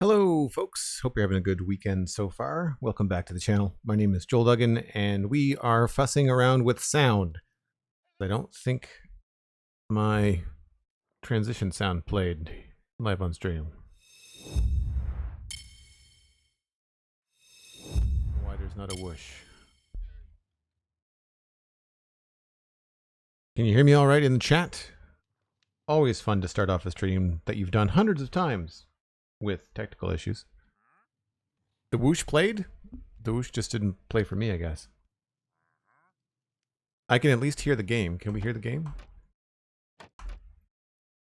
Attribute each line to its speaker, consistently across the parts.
Speaker 1: Hello folks, hope you're having a good weekend so far. Welcome back to the channel. My name is Joel Duggan and we are fussing around with sound. I don't think my transition sound played live on stream. Why there's not a whoosh. Can you hear me all right in the chat? Always fun to start off a stream that you've done hundreds of times with technical issues. The whoosh played? The whoosh just didn't play for me, I guess. I can at least hear the game. Can we hear the game?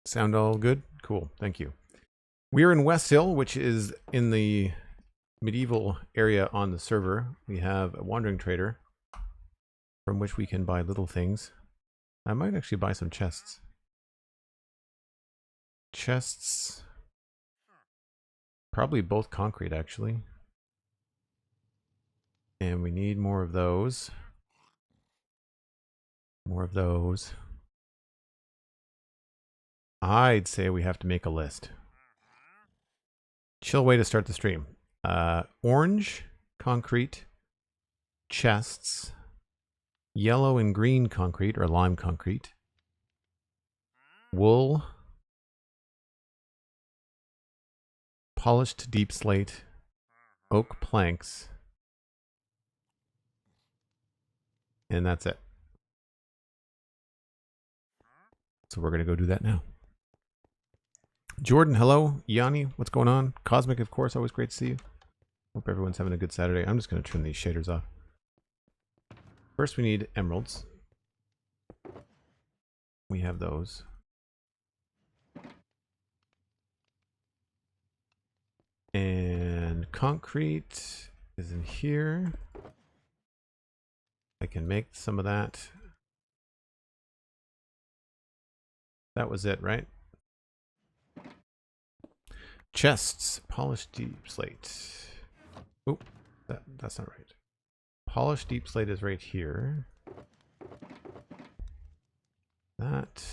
Speaker 1: Sound all good? Cool, thank you. We are in Westhill, which is in the medieval area on the server. We have a wandering trader from which we can buy little things. I might actually buy some chests. Chests. Probably both concrete, actually. And we need more of those. More of those. I'd say we have to make a list. Chill way to start the stream. Orange, concrete, chests, yellow and green concrete, or lime concrete, wool, polished deep slate, oak planks, and that's it. So we're going to go do that now. Jordan, hello. Yanni, what's going on? Cosmic, of course, always great to see you. Hope everyone's having a good Saturday. I'm just going to turn these shaders off. First, we need emeralds. We have those. And concrete is in here. I can make some of that. That was it, right? Chests, polished deep slate. Oh, that's not right. Polished deep slate is right here. That.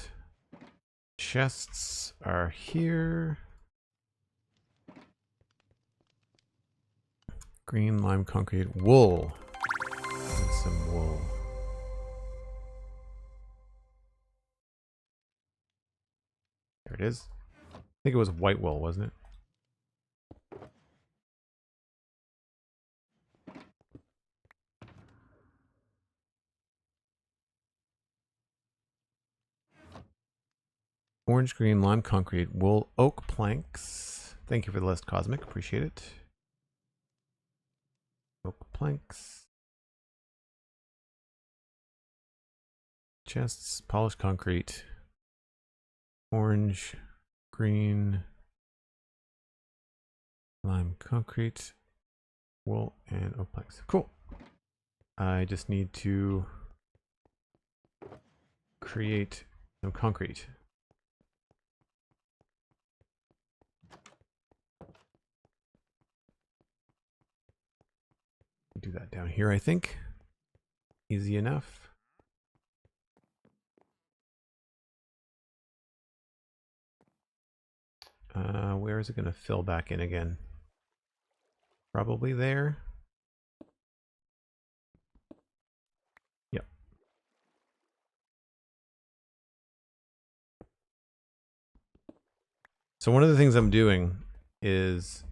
Speaker 1: Chests are here. Green lime concrete. Wool. Need some wool. There it is. I think it was white wool, wasn't it? Orange, green, lime concrete, wool, oak planks. Thank you for the list, Cosmic. Appreciate it. Oak planks. Chests, polished concrete. Orange, green, lime concrete, wool, and oak planks. Cool. I just need to create some concrete. Do that down here, I think. Easy enough. Where is it going to fill back in again? Probably there. Yep. So one of the things I'm doing is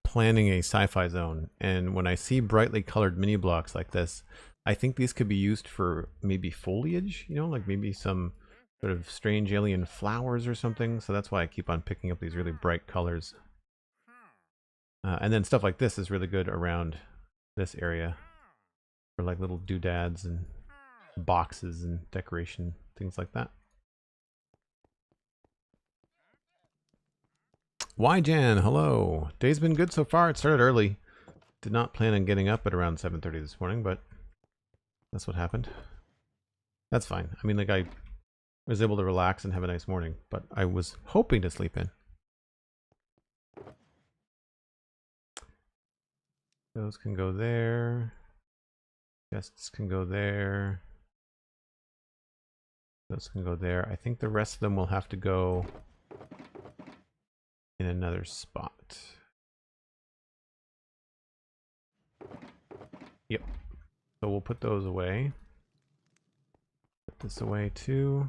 Speaker 1: planning a sci-fi zone, and when I see brightly colored mini blocks like this, I think these could be used for maybe foliage, you know, like maybe some sort of strange alien flowers or something. So that's why I keep on picking up these really bright colors. And then stuff like this is really good around this area for like little doodads and boxes and decoration, things like that. Jan, hello. Day's been good so far. It started early. Did not plan on getting up at around 7:30 this morning, but that's what happened. That's fine. I mean, like, I was able to relax and have a nice morning, but I was hoping to sleep in. Those can go there. Chests can go there. Those can go there. I think the rest of them will have to go in another spot. Yep. So we'll put those away. Put this away too.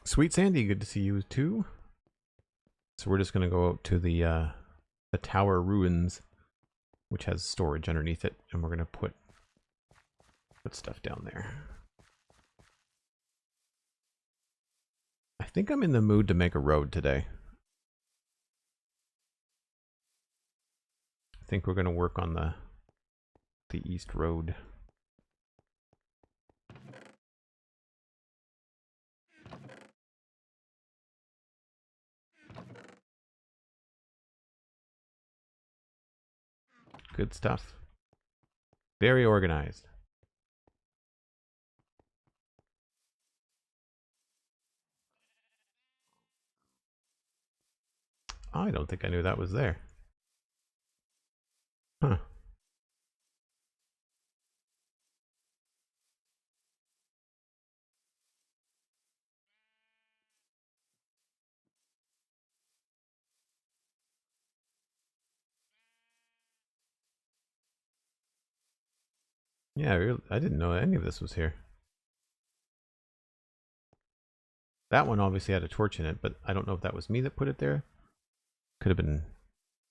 Speaker 1: SweetSandi, good to see you too. So we're just gonna go up to the tower ruins, which has storage underneath it, and we're gonna put stuff down there. I think I'm in the mood to make a road today. I think we're gonna work on the east road. Good stuff. Very organized. I don't think I knew that was there. Huh. Yeah, I didn't know any of this was here. That one obviously had a torch in it, but I don't know if that was me that put it there. Could have been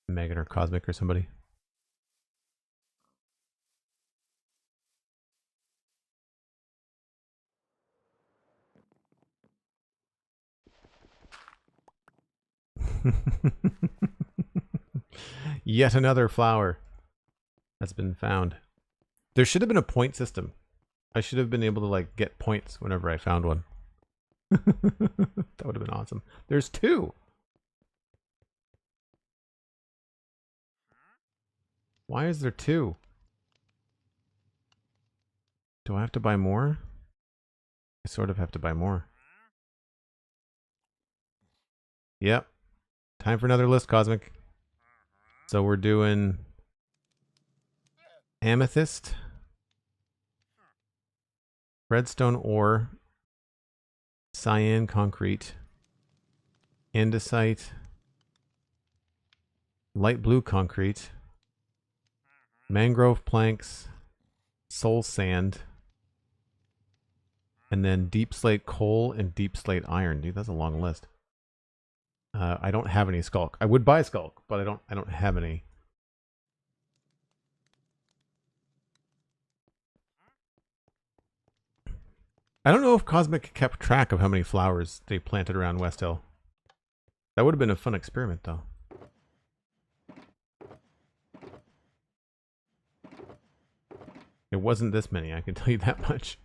Speaker 1: Megan or Cosmic or somebody. Yet another flower has been found. There should have been a point system. I should have been able to like get points whenever I found one. That would have been awesome. There's two. Why is there two? Do I have to buy more? I sort of have to buy more. Yep. Time for another list, Cosmic. So we're doing amethyst, redstone ore, cyan concrete, andesite, light blue concrete, mangrove planks, soul sand, and then deep slate coal and deep slate iron. Dude, that's a long list. I don't have any skulk. I would buy skulk, but I don't have any. I don't know if Cosmic kept track of how many flowers they planted around Westhill. That would have been a fun experiment, though. It wasn't this many, I can tell you that much.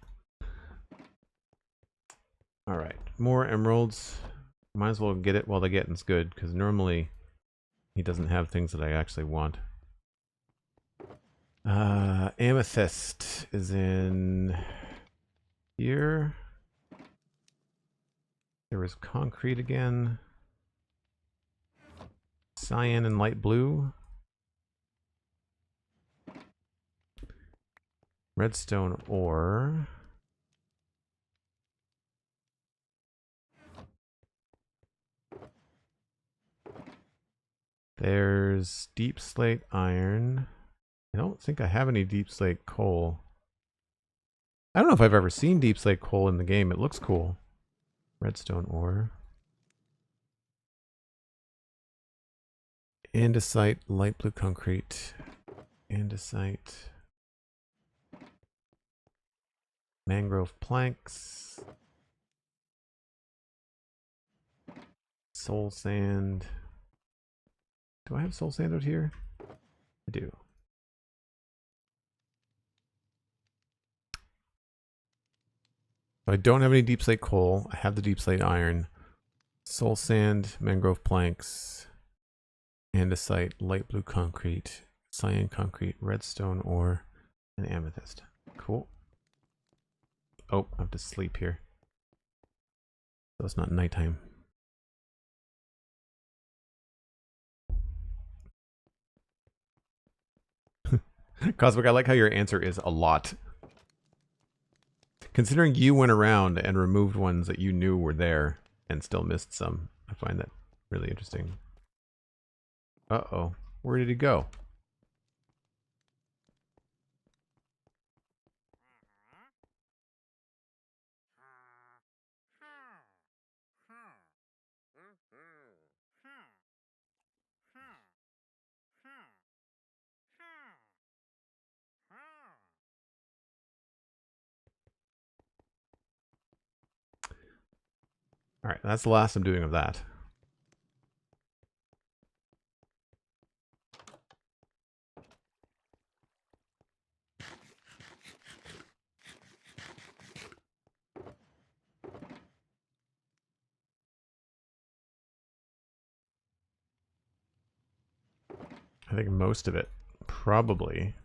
Speaker 1: Alright, more emeralds. Might as well get it while the getting's good, because normally he doesn't have things that I actually want. Amethyst is in here. There was concrete again. Cyan and light blue. Redstone ore. There's deep slate iron. I don't think I have any deep slate coal. I don't know if I've ever seen deep slate coal in the game. It looks cool. Redstone ore. Andesite, light blue concrete. Andesite. Mangrove planks. Soul sand. Do I have soul sand out here? I do. I don't have any deep slate coal. I have the deep slate iron. Soul sand, mangrove planks, andesite, light blue concrete, cyan concrete, redstone ore, and amethyst. Cool. Oh, I have to sleep here. So it's not nighttime. Cosmic, I like how your answer is a lot. Considering you went around and removed ones that you knew were there and still missed some, I find that really interesting. Uh-oh. Where did he go? Alright, that's the last I'm doing of that. I think most of it probably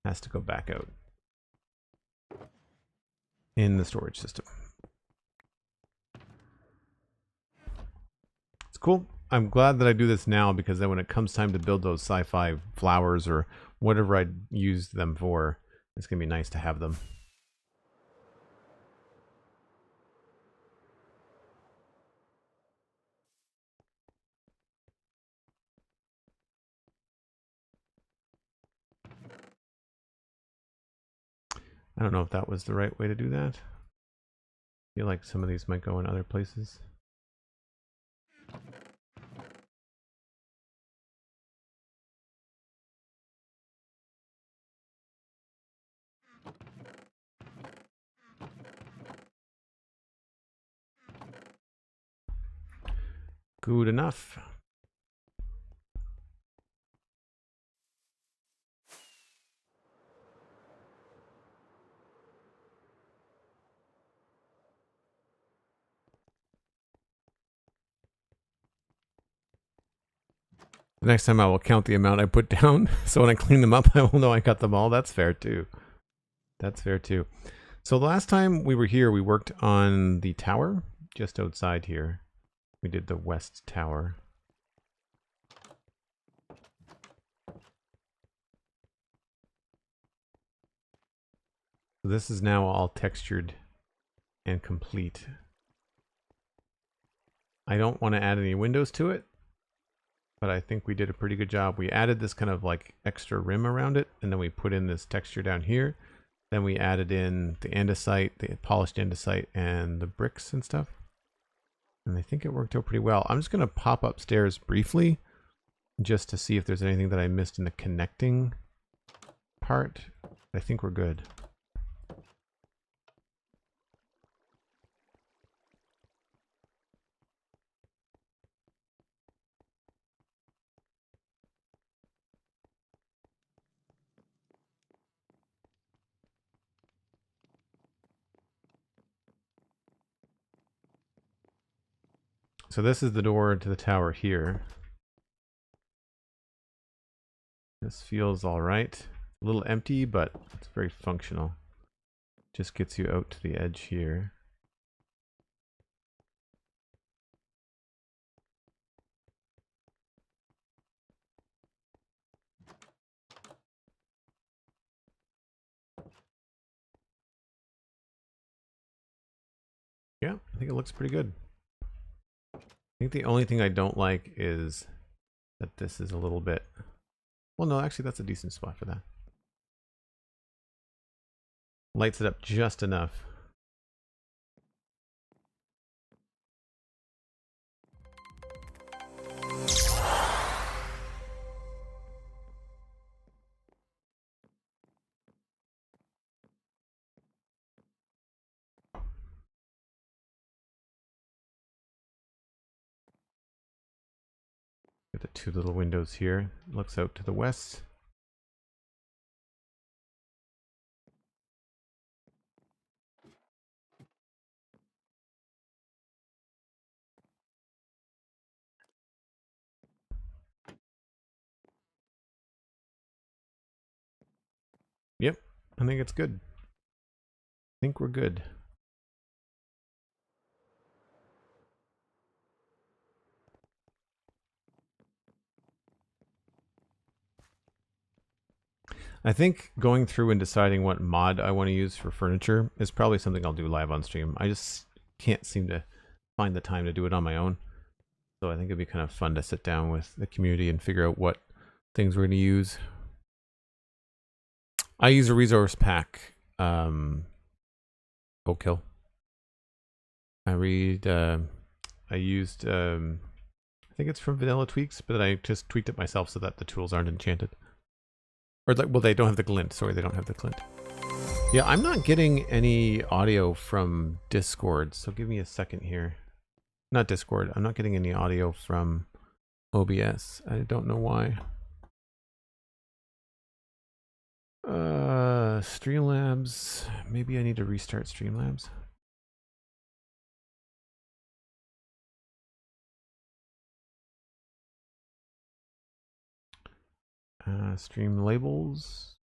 Speaker 1: has to go back out in the storage system. It's cool. I'm glad that I do this now, because then when it comes time to build those sci-fi flowers or whatever I use them for, it's going to be nice to have them. I don't know if that was the right way to do that. I feel like some of these might go in other places. Good enough. The next time I will count the amount I put down, so when I clean them up, I will know I got them all. That's fair too. That's fair too. So the last time we were here, we worked on the tower just outside here. We did the west tower. So this is now all textured and complete. I don't want to add any windows to it, but I think we did a pretty good job. We added this kind of like extra rim around it, and then we put in this texture down here. Then we added in the andesite, the polished andesite, and the bricks and stuff. And I think it worked out pretty well. I'm just going to pop upstairs briefly just to see if there's anything that I missed in the connecting part. I think we're good. So this is the door to the tower here. This feels all right. A little empty, but it's very functional. Just gets you out to the edge here. Yeah, I think it looks pretty good. I think the only thing I don't like is that this is a little bit... Well, no, actually that's a decent spot for that. Lights it up just enough. Got the two little windows here. Looks out to the west. Yep, I think it's good. I think we're good. I think going through and deciding what mod I want to use for furniture is probably something I'll do live on stream. I just can't seem to find the time to do it on my own. So I think it'd be kind of fun to sit down with the community and figure out what things we're going to use. I use a resource pack. Kill. I used, I think it's from Vanilla Tweaks, but I just tweaked it myself so that the tools aren't enchanted. Or like, well, they don't have the glint. Sorry, they don't have the glint. Yeah, I'm not getting any audio from Discord, so give me a second here. Not Discord. I'm not getting any audio from OBS. I don't know why. Streamlabs. Maybe I need to restart Streamlabs. Stream labels.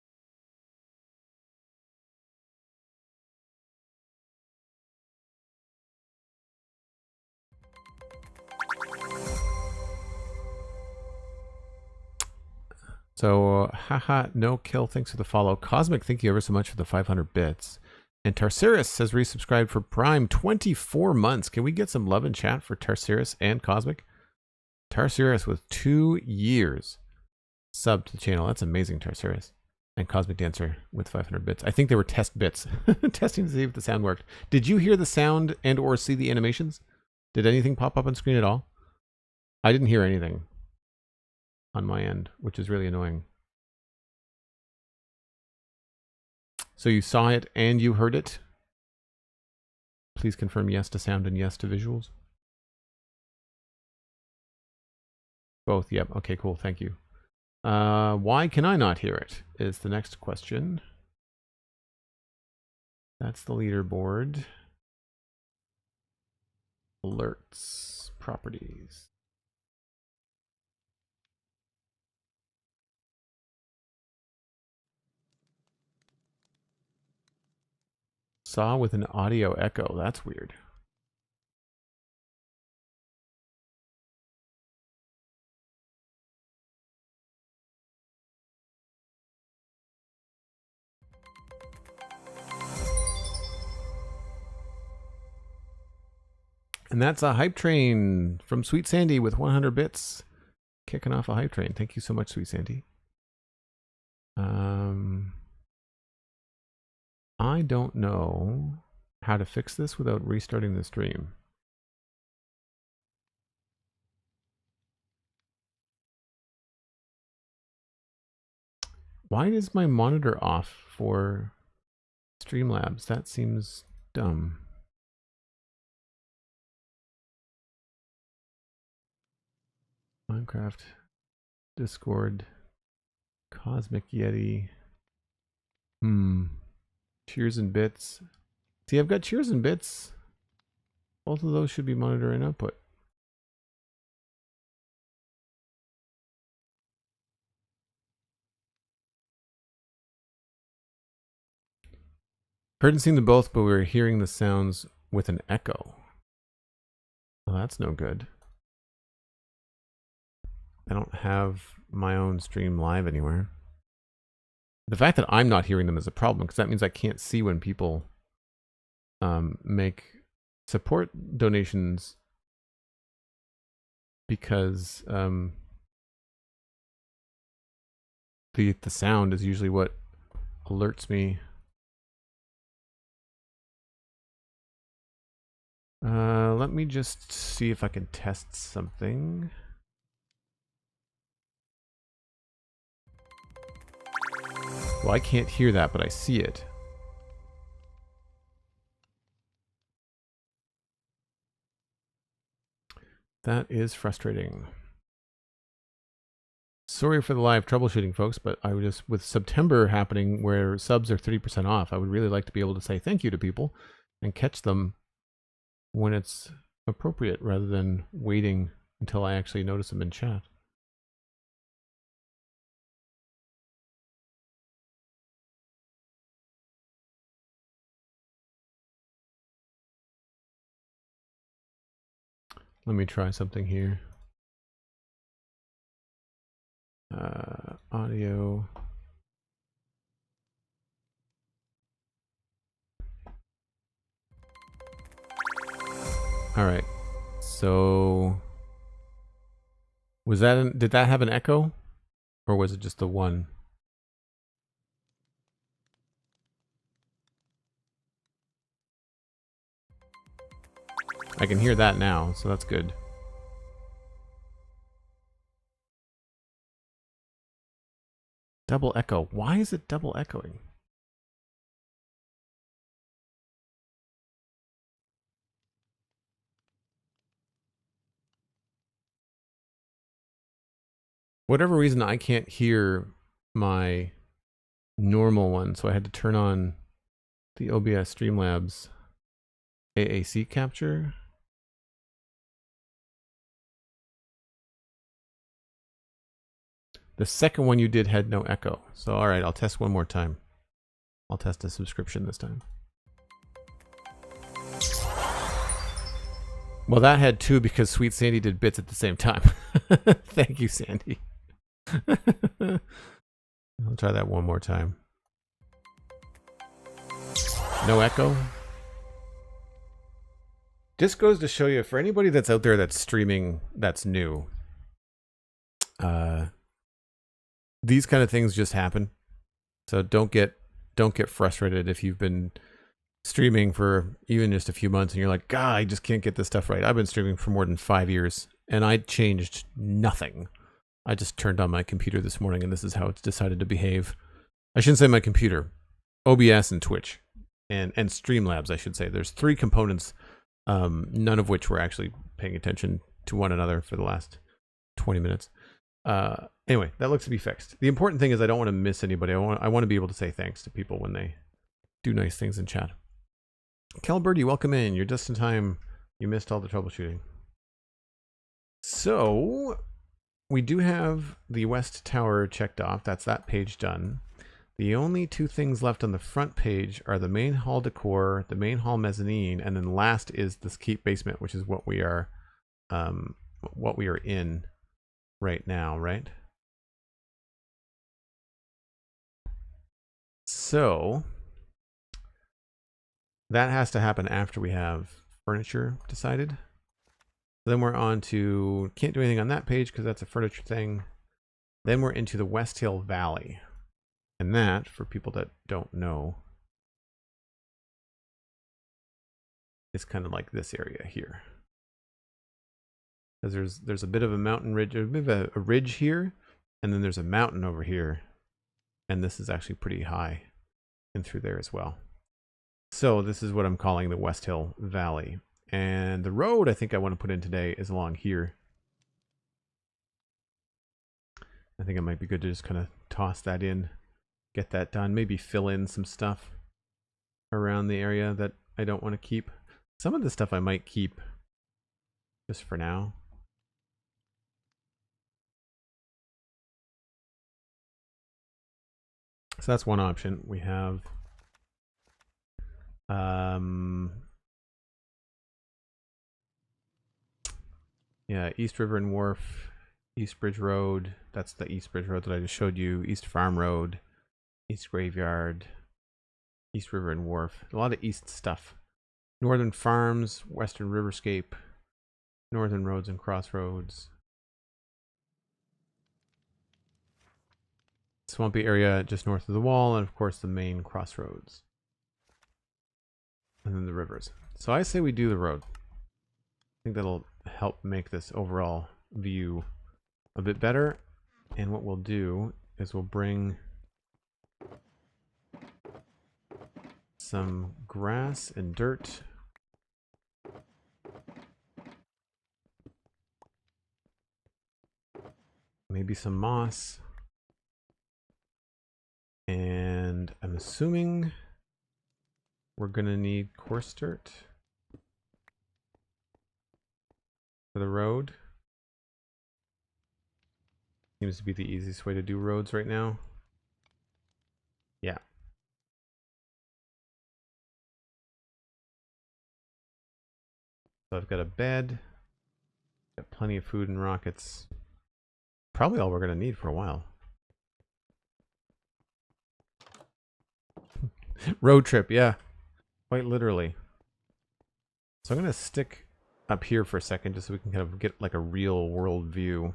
Speaker 1: So, haha, no kill. Thanks for the follow. Cosmic, thank you ever so much for the 500 bits. And Tarsiris has resubscribed for Prime 24 months. Can we get some love in chat for Tarsiris and Cosmic? Tarsiris with 2 years sub to the channel. That's amazing, Tarsiris. And Cosmic Dancer with 500 bits. I think they were test bits. Testing to see if the sound worked. Did you hear the sound and or see the animations? Did anything pop up on screen at all? I didn't hear anything on my end, which is really annoying. So you saw it and you heard it? Please confirm yes to sound and yes to visuals. Both, yep. Okay, cool. Thank you. Why can I not hear it is the next question. That's the leaderboard. Alerts, properties. Saw with an audio echo. That's weird. And that's a hype train from SweetSandi with 100 bits. Kicking off a hype train. Thank you so much, SweetSandi. I don't know how to fix this without restarting the stream. Why is my monitor off for Streamlabs? That seems dumb. Minecraft, Discord, Cosmic Yeti. Cheers and bits. See, I've got cheers and bits. Both of those should be monitor and output. Heard and seen them both, but we were hearing the sounds with an echo. Well, that's no good. I don't have my own stream live anywhere. The fact that I'm not hearing them is a problem, because that means I can't see when people make support donations, because the sound is usually what alerts me. Let me just see if I can test something. Well, I can't hear that, but I see it. That is frustrating. Sorry for the live troubleshooting, folks, but I would just, with September happening where subs are 30% off, I would really like to be able to say thank you to people and catch them when it's appropriate rather than waiting until I actually notice them in chat. Let me try something here. Audio. All right. So was that did that have an echo, or was it just the one? I can hear that now, so that's good. Double echo. Why is it double echoing? Whatever reason, I can't hear my normal one, so I had to turn on the OBS Streamlabs AAC capture. The second one you did had no echo. So all right, I'll test one more time. I'll test a subscription this time. Well, that had two because SweetSandi did bits at the same time. Thank you, Sandy. I'll try that one more time. No echo. Just goes to show you, for anybody that's out there that's streaming that's new, these kind of things just happen. So don't get frustrated if you've been streaming for even just a few months and you're like, God, I just can't get this stuff right. I've been streaming for more than 5 years and I changed nothing. I just turned on my computer this morning and this is how it's decided to behave. I shouldn't say my computer, OBS and Twitch and Streamlabs, I should say. There's 3 components, none of which we're actually paying attention to one another for the last 20 minutes. Anyway, that looks to be fixed. The important thing is I don't want to miss anybody. I want to be able to say thanks to people when they do nice things in chat. Calbirdie, welcome in. You're just in time. You missed all the troubleshooting. So we do have the West Tower checked off. That's that page done. The only 2 things left on the front page are the main hall decor, the main hall mezzanine, and then last is this keep basement, which is what we are in right now, right? So that has to happen after we have furniture decided. Then we're on to, can't do anything on that page because that's a furniture thing. Then we're into the Westhill Valley. And that, for people that don't know, is kind of like this area here. Because there's a bit of a mountain ridge, a bit of a ridge here, and then there's a mountain over here. And this is actually pretty high and through there as well. So this is what I'm calling the Westhill Valley. And the road I think I want to put in today is along here. I think it might be good to just kind of toss that in, get that done, maybe fill in some stuff around the area that I don't want to keep. Some of the stuff I might keep just for now. So that's one option. We have yeah, East River and Wharf, East Bridge Road. That's the East Bridge Road that I just showed you. East Farm Road, East Graveyard, East River and Wharf. A lot of east stuff. Northern Farms, Western Riverscape, Northern Roads and Crossroads. Swampy area just north of the wall, and of course the main crossroads. And then the rivers. So I say we do the road. I think that'll help make this overall view a bit better. And what we'll do is we'll bring some grass and dirt. Maybe some moss. And I'm assuming we're gonna need coarse dirt for the road. Seems to be the easiest way to do roads right now. Yeah. So I've got a bed, got plenty of food and rockets. Probably all we're gonna need for a while. Road trip, yeah. Quite literally. So I'm gonna stick up here for a second just so we can kind of get like a real world view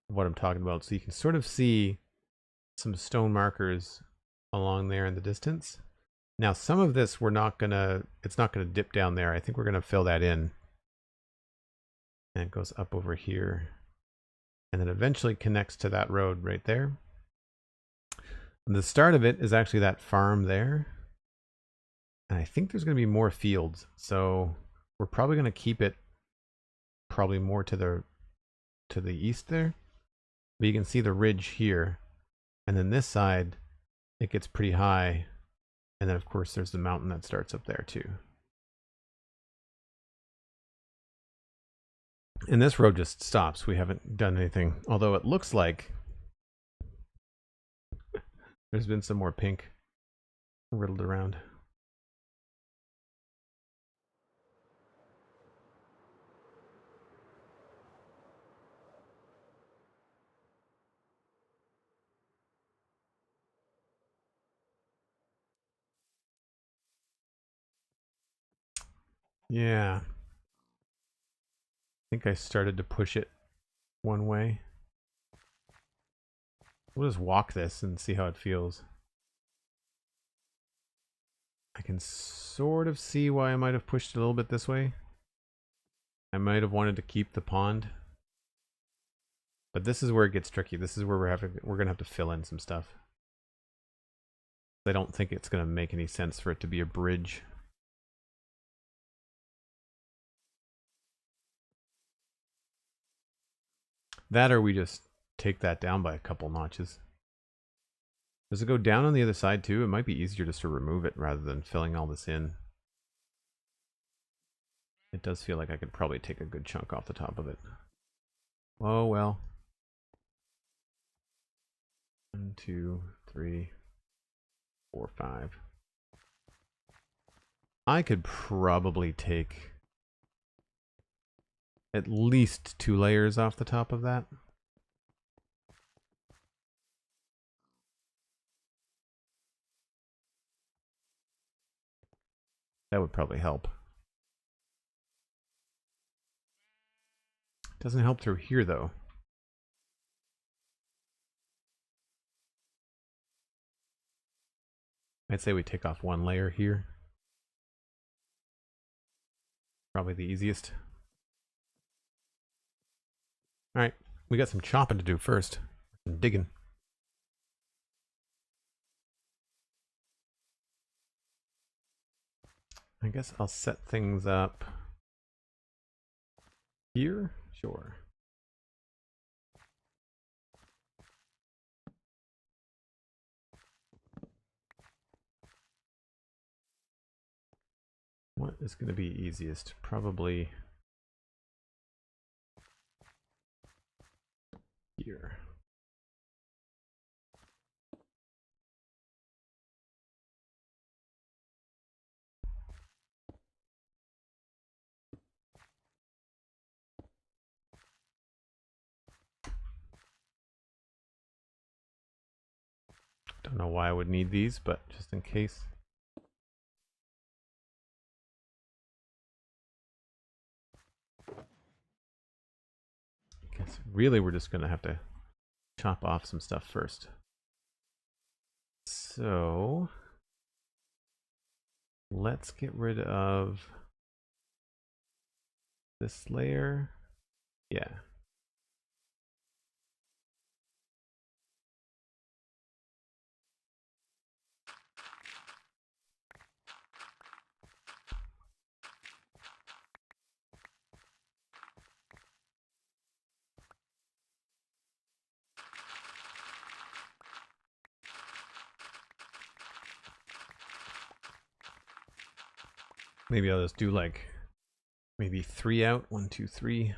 Speaker 1: of what I'm talking about. So you can sort of see some stone markers along there in the distance. Now some of this it's not gonna dip down there. I think we're gonna fill that in. And it goes up over here. And then eventually connects to that road right there. And the start of it is actually that farm there. And I think there's gonna be more fields. So we're probably gonna keep it probably more to the east there. But you can see the ridge here. And then this side, it gets pretty high. And then of course there's the mountain that starts up there too. And this road just stops. We haven't done anything. Although it looks like there's been some more pink riddled around. Yeah. I think I started to push it one way. We'll just walk this and see how it feels. I can sort of see why I might have pushed it a little bit this way. I might have wanted to keep the pond. But this is where it gets tricky. This is where we're gonna have to fill in some stuff. I don't think it's gonna make any sense for it to be a bridge. That or we just take that down by a couple notches. Does it go down on the other side too? It might be easier just to remove it rather than filling all this in. It does feel like I could probably take a good chunk off the top of it. Oh well. 1, 2, 3, 4, 5. I could probably take at least 2 layers off the top of that. That would probably help. Doesn't help through here though. I'd say we take off 1 layer here. Probably the easiest. Alright, we got some chopping to do first. Some digging. I guess I'll set things up here. Sure. What is going to be easiest? Probably here. Don't know why I would need these, but just in case. I guess really we're just going to have to chop off some stuff first. So let's get rid of this layer. Yeah. Maybe I'll just do like maybe 3 out. 1, 2, 3.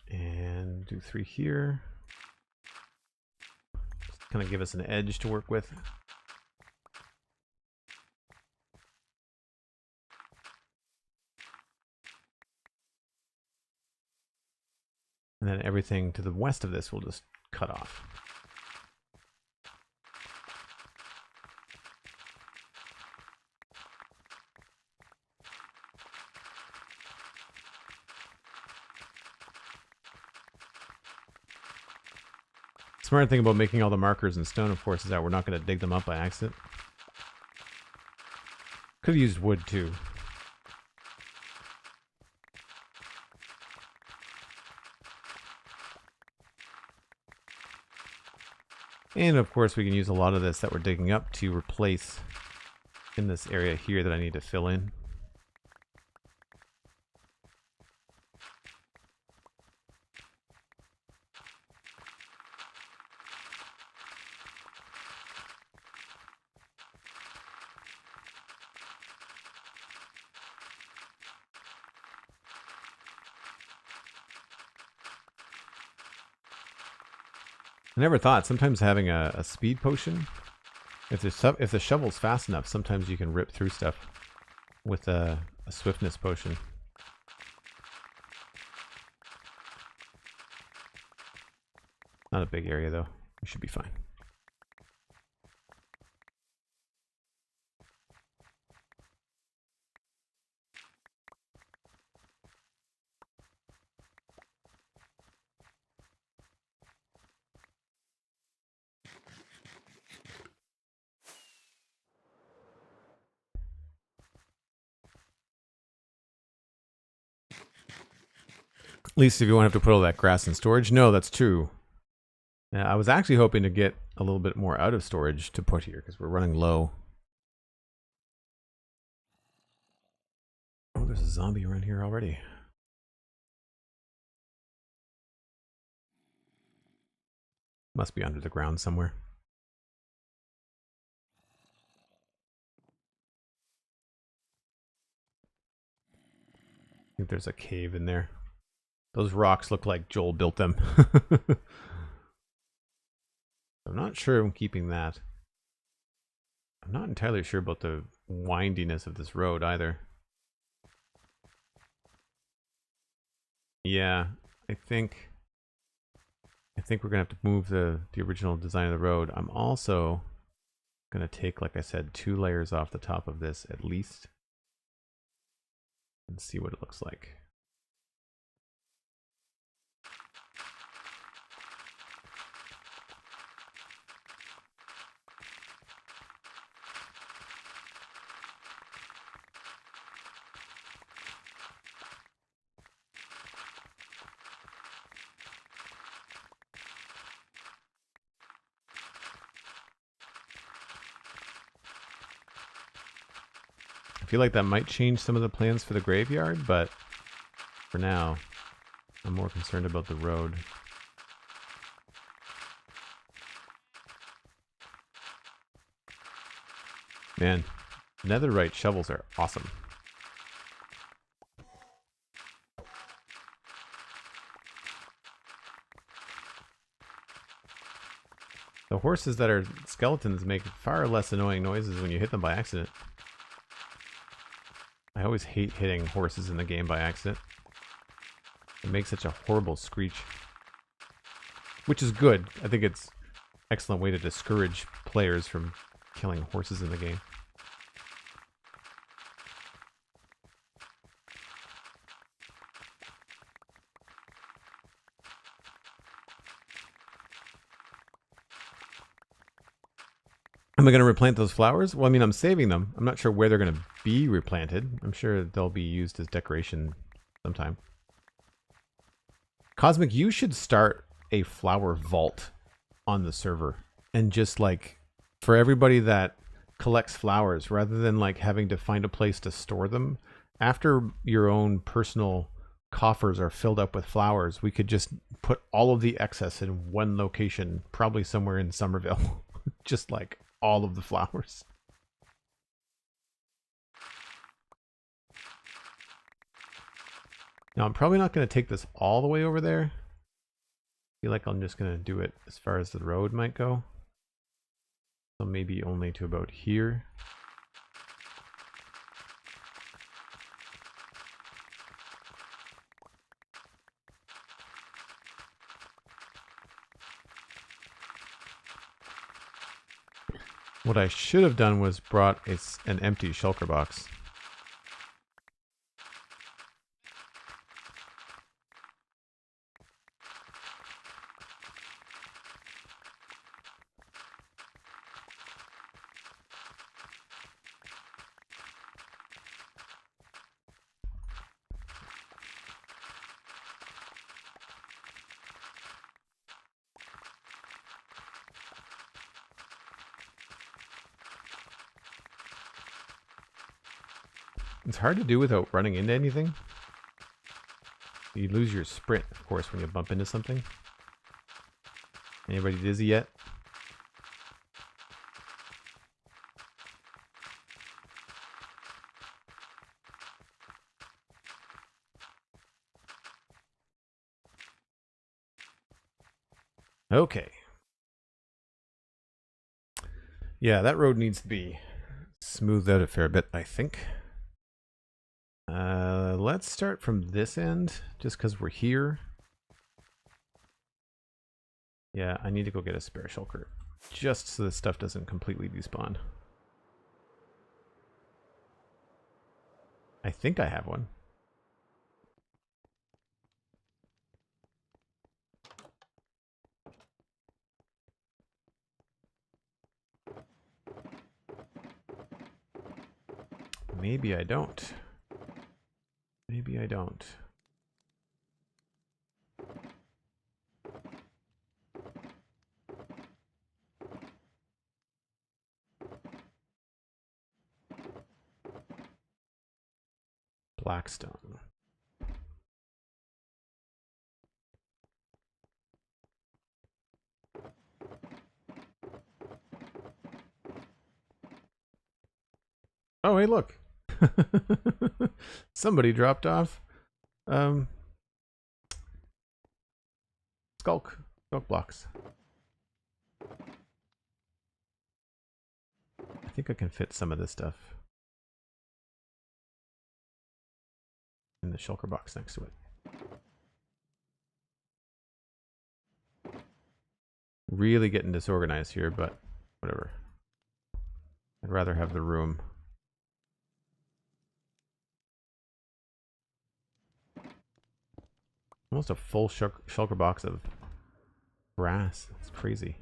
Speaker 1: And do 3 here. Just kind of give us an edge to work with. And then everything to the west of this will just cut off. Smart thing about making all the markers in stone, of course, is that we're not going to dig them up by accident. Could have used wood too. And of course we can use a lot of this that we're digging up to replace in this area here that I need to fill in. I never thought sometimes having a speed potion, if the shovel's fast enough, sometimes you can rip through stuff with a swiftness potion. Not a big area though. We should be fine. At least if you won't have to put all that grass in storage. No, that's true. Now, I was actually hoping to get a little bit more out of storage to put here because we're running low. Oh, there's a zombie around here already. Must be under the ground somewhere. I think there's a cave in there. Those rocks look like Joel built them. I'm not sure I'm keeping that. I'm not entirely sure about the windiness of this road either. Yeah, I think we're gonna have to move the original design of the road. I'm also gonna take, like I said, 2 layers off the top of this at least, and see what it looks like. I feel like that might change some of the plans for the graveyard, but for now, I'm more concerned about the road. Man, netherite shovels are awesome. The horses that are skeletons make far less annoying noises when you hit them by accident. I always hate hitting horses in the game by accident. It makes such a horrible screech. Which is good. I think it's an excellent way to discourage players from killing horses in the game. Am I going to replant those flowers? Well, I mean, I'm saving them. I'm not sure where they're going to be replanted. I'm sure they'll be used as decoration sometime. Cosmic, you should start a flower vault on the server. And just like, for everybody that collects flowers, rather than like having to find a place to store them, after your own personal coffers are filled up with flowers, we could just put all of the excess in one location, probably somewhere in Somerville. Just like all of the flowers. Now I'm probably not going to take this all the way over there. I feel like I'm just going to do it as far as the road might go. So maybe only to about here. What I should have done was brought an empty shulker box. It's hard to do without running into anything. You lose your sprint, of course, when you bump into something. Anybody dizzy yet? Okay. Yeah, that road needs to be smoothed out a fair bit, I think. Let's start from this end, just because we're here. Yeah, I need to go get a spare shulker, just so this stuff doesn't completely despawn. I think I have one. Maybe I don't. Maybe I don't. Blackstone. Oh, hey, look. Somebody dropped off skulk blocks. I think I can fit some of this stuff in the shulker box next to it. Really getting disorganized here, but whatever. I'd rather have the room. Almost a full shulker box of brass. It's crazy.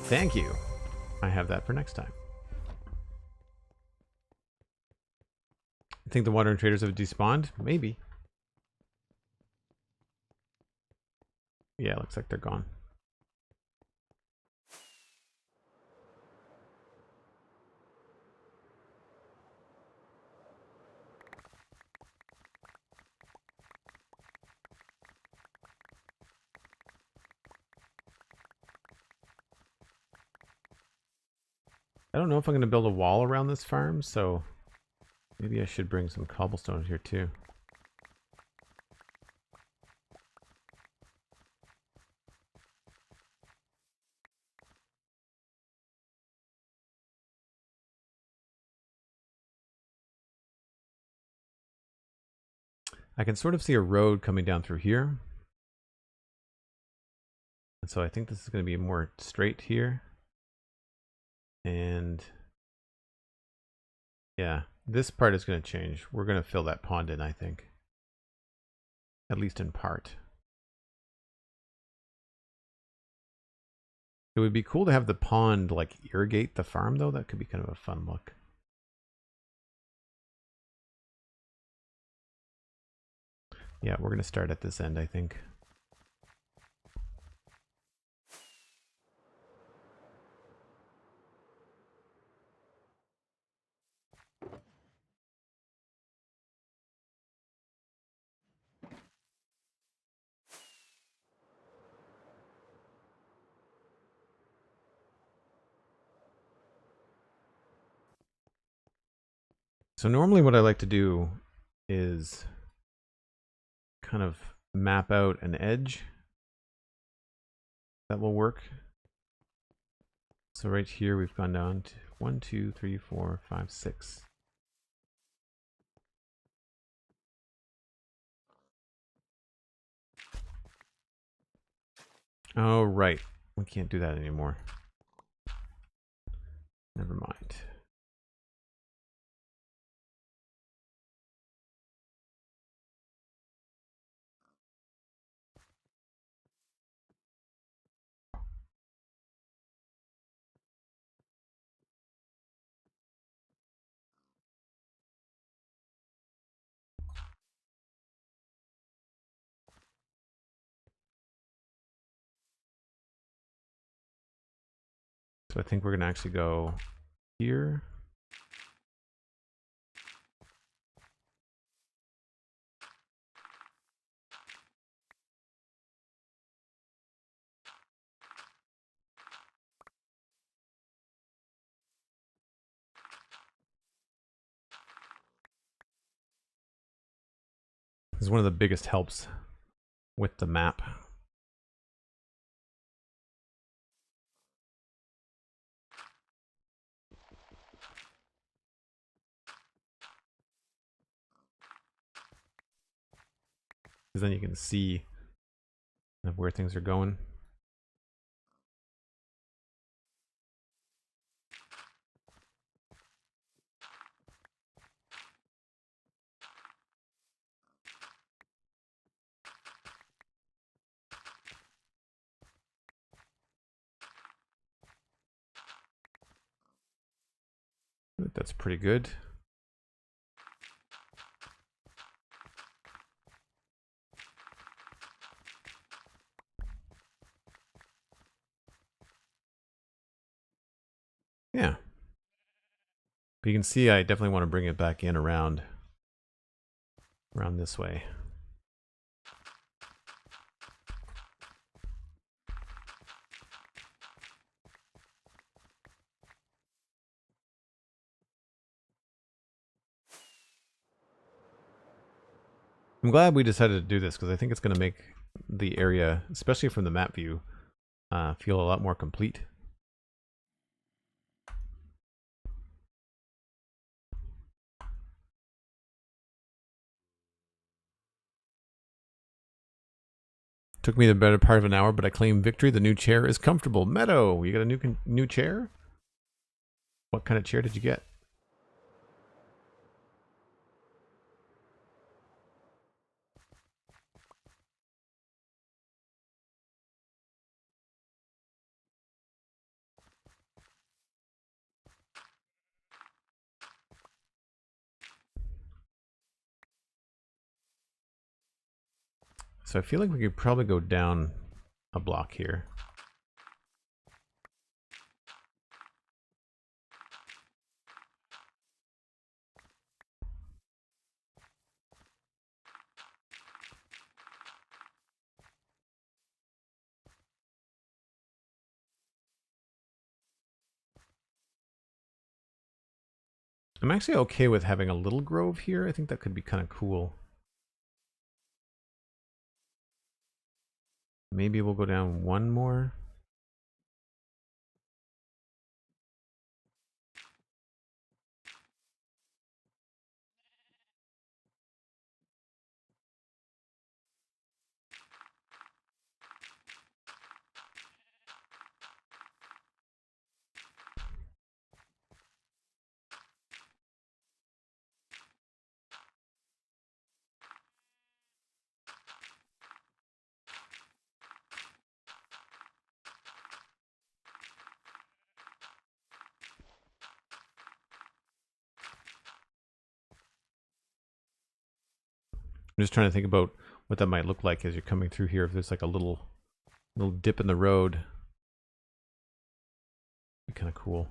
Speaker 1: Thank you. I have that for next time. I think the wandering traders have despawned. Maybe. Yeah, looks like they're gone. I don't know if I'm going to build a wall around this farm, so maybe I should bring some cobblestone here too. I can sort of see a road coming down through here. And so I think this is going to be more straight here. And yeah, this part is going to change. We're going to fill that pond in, I think. At least in part. It would be cool to have the pond like irrigate the farm though. That could be kind of a fun look. Yeah, we're going to start at this end, I think. So normally what I like to do is kind of map out an edge that will work. So right here we've gone down to 1, 2, 3, 4, 5, 6. Oh, right. We can't do that anymore. Never mind. So I think we're going to actually go here. This is one of the biggest helps with the map. Because then you can see where things are going. That's pretty good. Yeah. But you can see I definitely want to bring it back in around this way. I'm glad we decided to do this because I think it's going to make the area, especially from the map view, feel a lot more complete. Took me the better part of an hour, but I claim victory. The new chair is comfortable. Meadow, you got a new chair? What kind of chair did you get? So I feel like we could probably go down a block here. I'm actually okay with having a little grove here. I think that could be kind of cool. Maybe we'll go down one more. I'm just trying to think about what that might look like as you're coming through here. If there's like a little dip in the road, be kind of cool.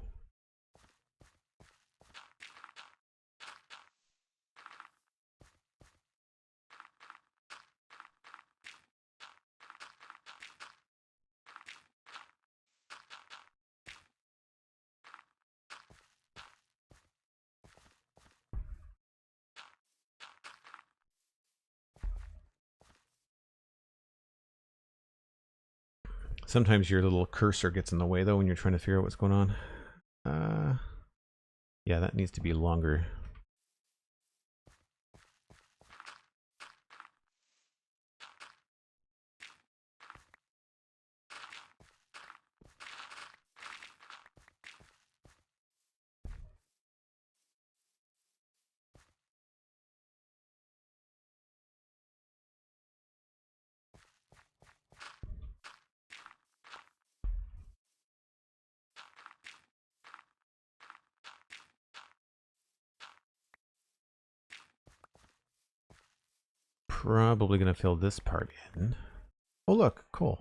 Speaker 1: Sometimes your little cursor gets in the way though when you're trying to figure out what's going on. Yeah, that needs to be longer. probably going to fill this part in. Oh, look, coal.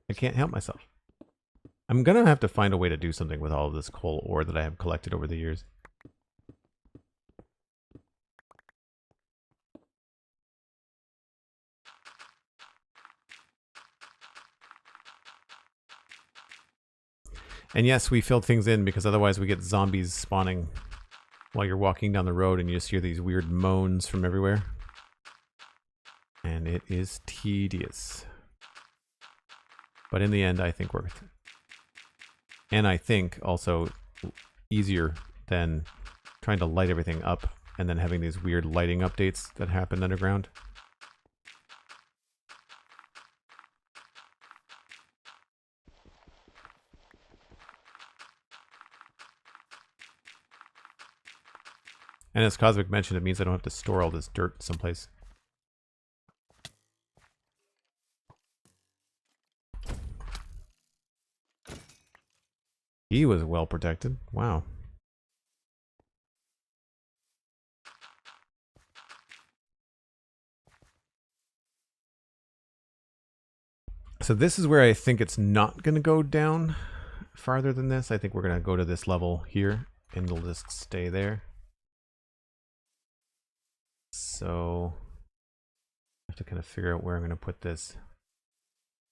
Speaker 1: I can't help myself. I'm going to have to find a way to do something with all of this coal ore that I have collected over the years. And yes, we filled things in because otherwise we get zombies spawning while you're walking down the road and you just hear these weird moans from everywhere. And it is tedious. But in the end, I think worth it. And I think also easier than trying to light everything up and then having these weird lighting updates that happen underground. And as Cosmic mentioned, it means I don't have to store all this dirt someplace. He was well protected. Wow. So this is where I think it's not going to go down farther than this. I think we're going to go to this level here and it'll just stay there. So I have to kind of figure out where I'm going to put this.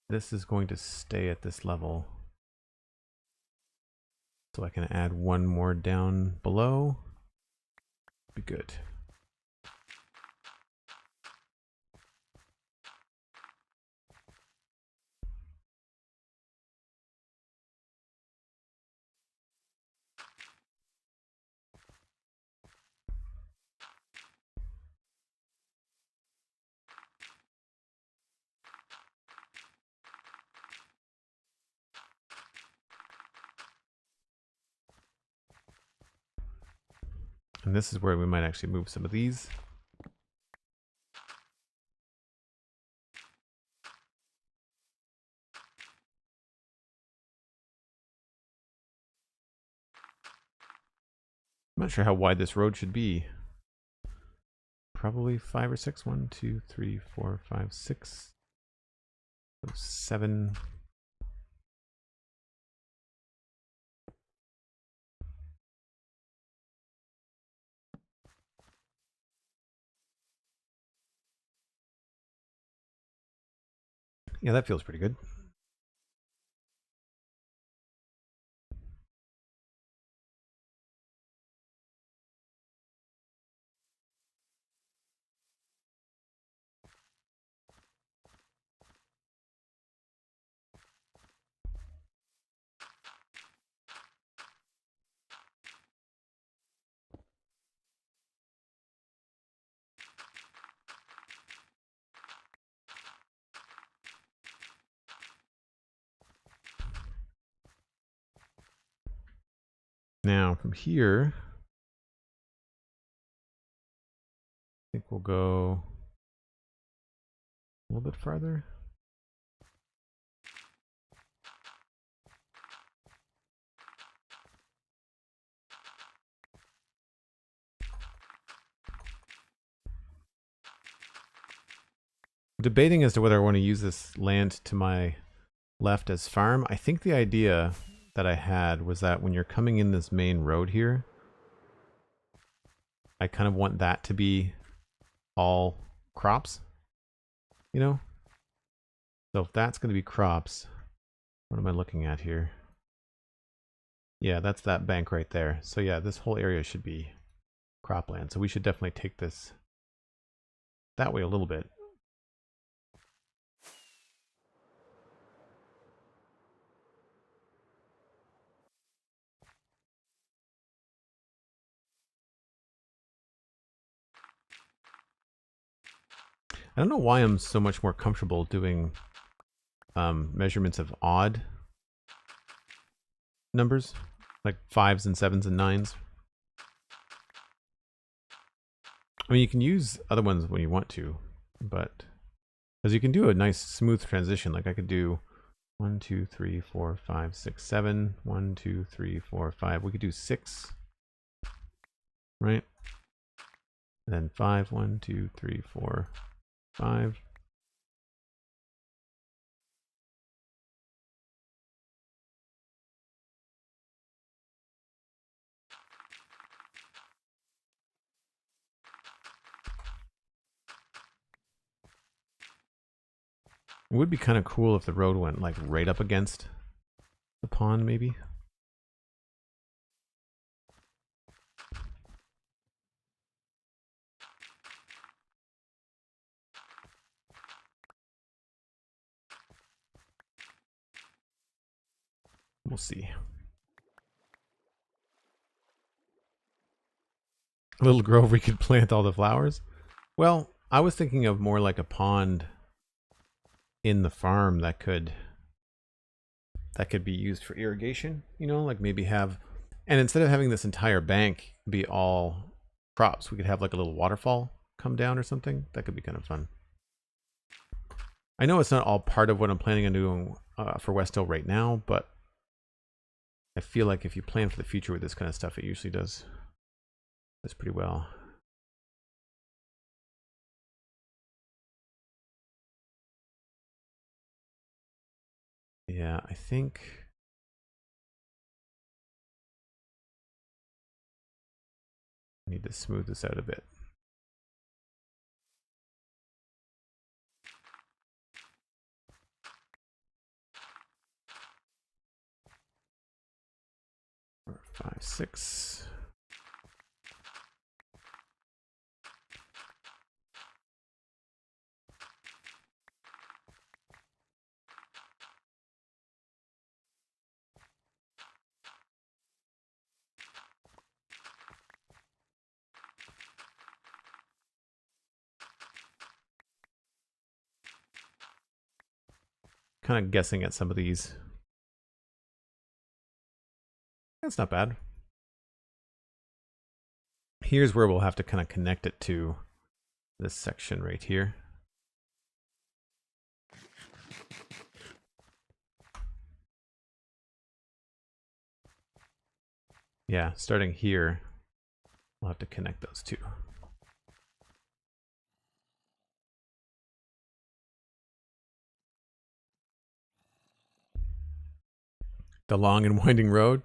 Speaker 1: This is going to stay at this level. So I can add one more down below. Be good. And this is where we might actually move some of these. I'm not sure how wide this road should be. Probably 5 or 6. 1, 2, 3, 4, 5, 6. 7. Yeah, that feels pretty good. Now from here, I think we'll go a little bit farther. Debating as to whether I want to use this land to my left as farm. I think the idea that I had was that when you're coming in this main road here, I kind of want that to be all crops, you know? So if that's going to be crops, what am I looking at here? Yeah, that's that bank right there. So yeah, this whole area should be cropland. So we should definitely take this that way a little bit. I don't know why I'm so much more comfortable doing measurements of odd numbers, like 5s and 7s and 9s. I mean, you can use other ones when you want to, but because you can do a nice smooth transition. Like I could do 1, 2, 3, 4, 5, 6, 7. 1, 2, 3, 4, 5. We could do 6, right? And then 5, 1, 2, 3, 4, 5. It would be kind of cool if the road went like right up against the pond, maybe. We'll see. A little grove where you could plant all the flowers. Well, I was thinking of more like a pond in the farm that could be used for irrigation, you know, like maybe have, and instead of having this entire bank be all crops, we could have like a little waterfall come down or something. That could be kind of fun. I know it's not all part of what I'm planning on doing for Westhill right now, but I feel like if you plan for the future with this kind of stuff, it usually does pretty well. Yeah, I think I need to smooth this out a bit. Four, 5, 6. Kind of guessing at some of these. That's not bad. Here's where we'll have to kind of connect it to this section right here. Yeah, starting here, we'll have to connect those two. The long and winding road.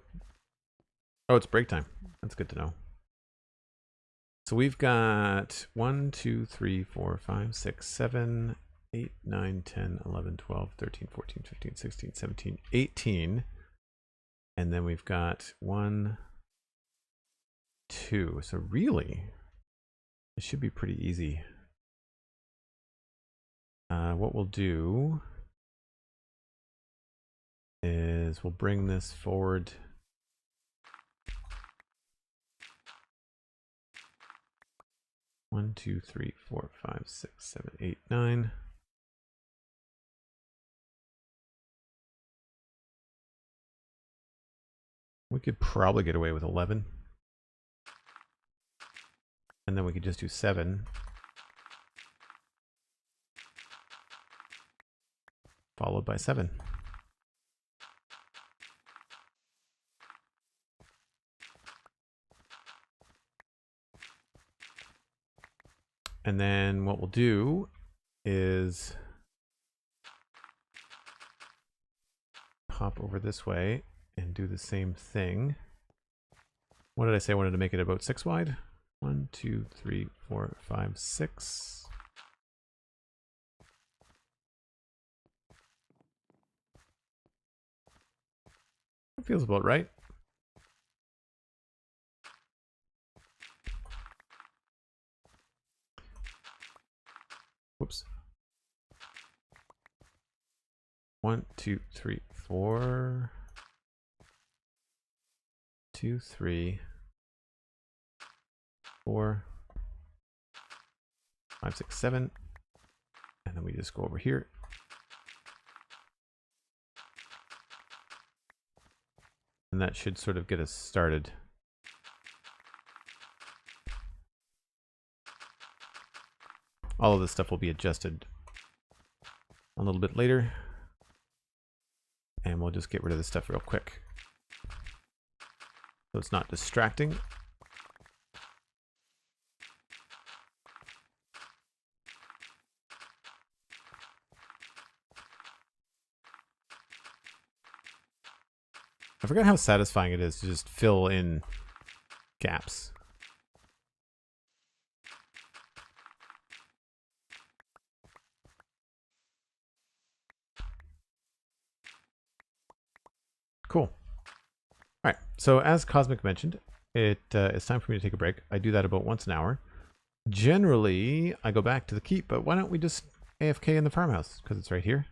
Speaker 1: Oh, it's break time. That's good to know. So we've got 1, 2, 3, 4, 5, 6, 7, 8, 9, 10, 11, 12, 13, 14, 15, 16, 17, 18. And then we've got 1, 2. So really, it should be pretty easy. What we'll do is we'll bring this forward. One, 2, 3, 4, 5, 6, 7, 8, 9. We could probably get away with 11. And then we could just do 7. Followed by 7. And then what we'll do is hop over this way and do the same thing. What did I say? I wanted to make it about 6 wide. 1, 2, 3, 4, 5, 6. That feels about right. Whoops. 1, 2, 3, 4. 2, 3, 4, 5, 6, 7. And then we just go over here. And that should sort of get us started. All of this stuff will be adjusted a little bit later. And we'll just get rid of this stuff real quick, so it's not distracting. forget how satisfying it is to just fill in gaps. Cool. All right, so as Cosmic mentioned, it's time for me to take a break. I do that about once an hour. Generally, I go back to the keep, but why don't we just AFK in the farmhouse? Because it's right here.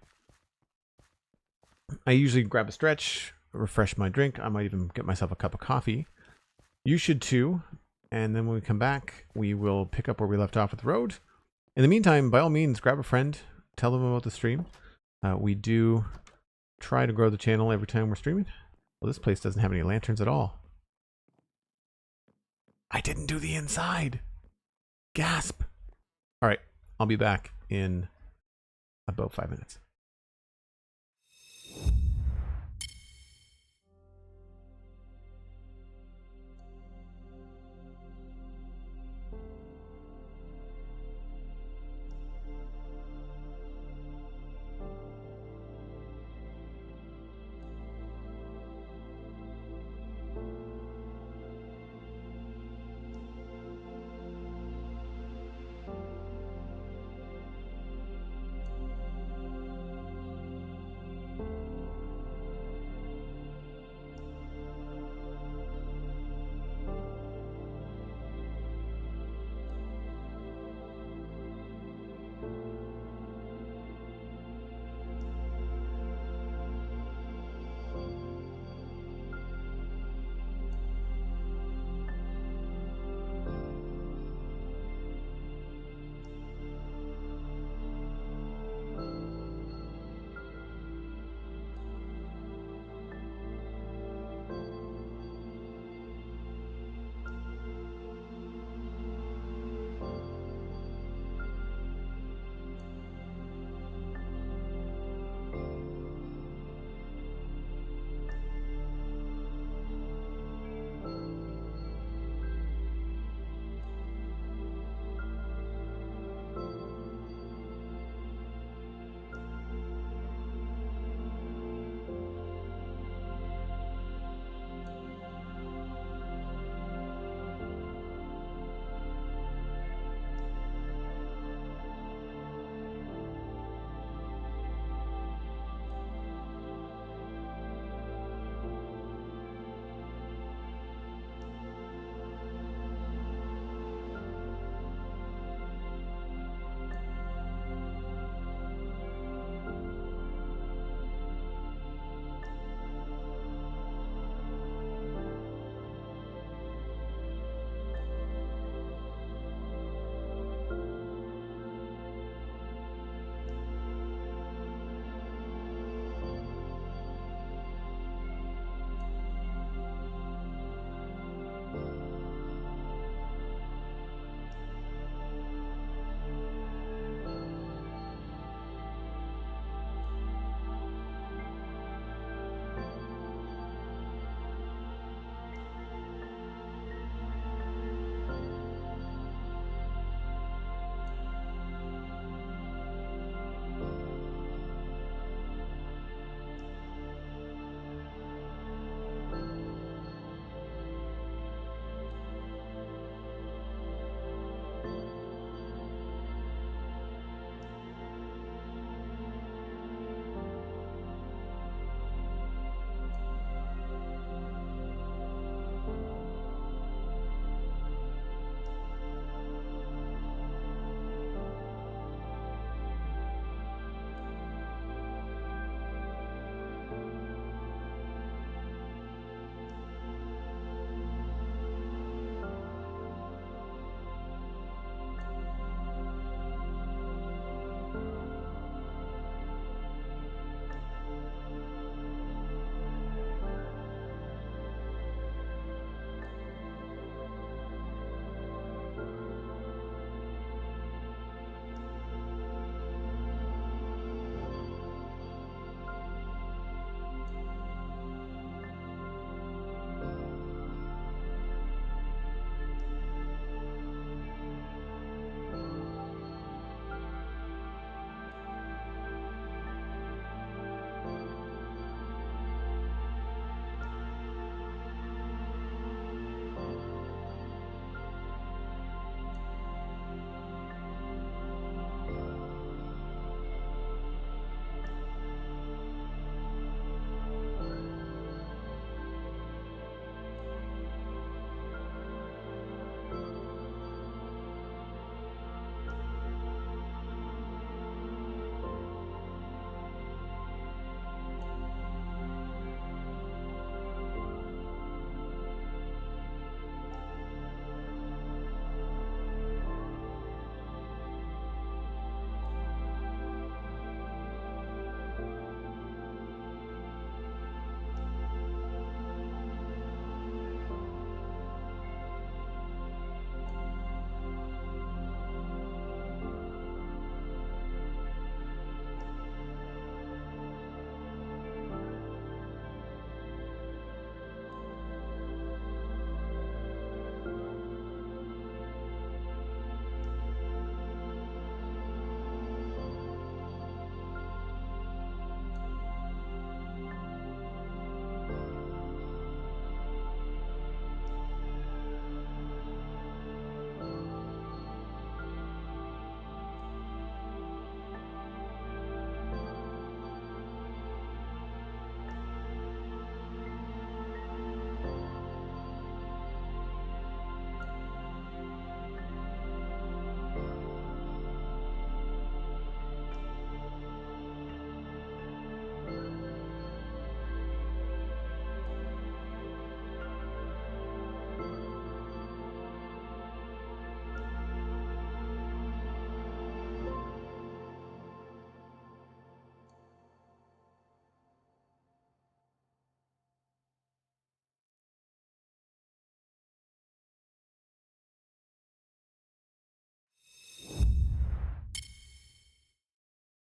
Speaker 1: I usually grab a stretch, refresh my drink. I might even get myself a cup of coffee. You should too. And then when we come back, we will pick up where we left off with the road. In the meantime, by all means, grab a friend, tell them about the stream. We do try to grow the channel every time we're streaming. Well, this place doesn't have any lanterns at all. I didn't do the inside. Gasp. All right, I'll be back in about 5 minutes.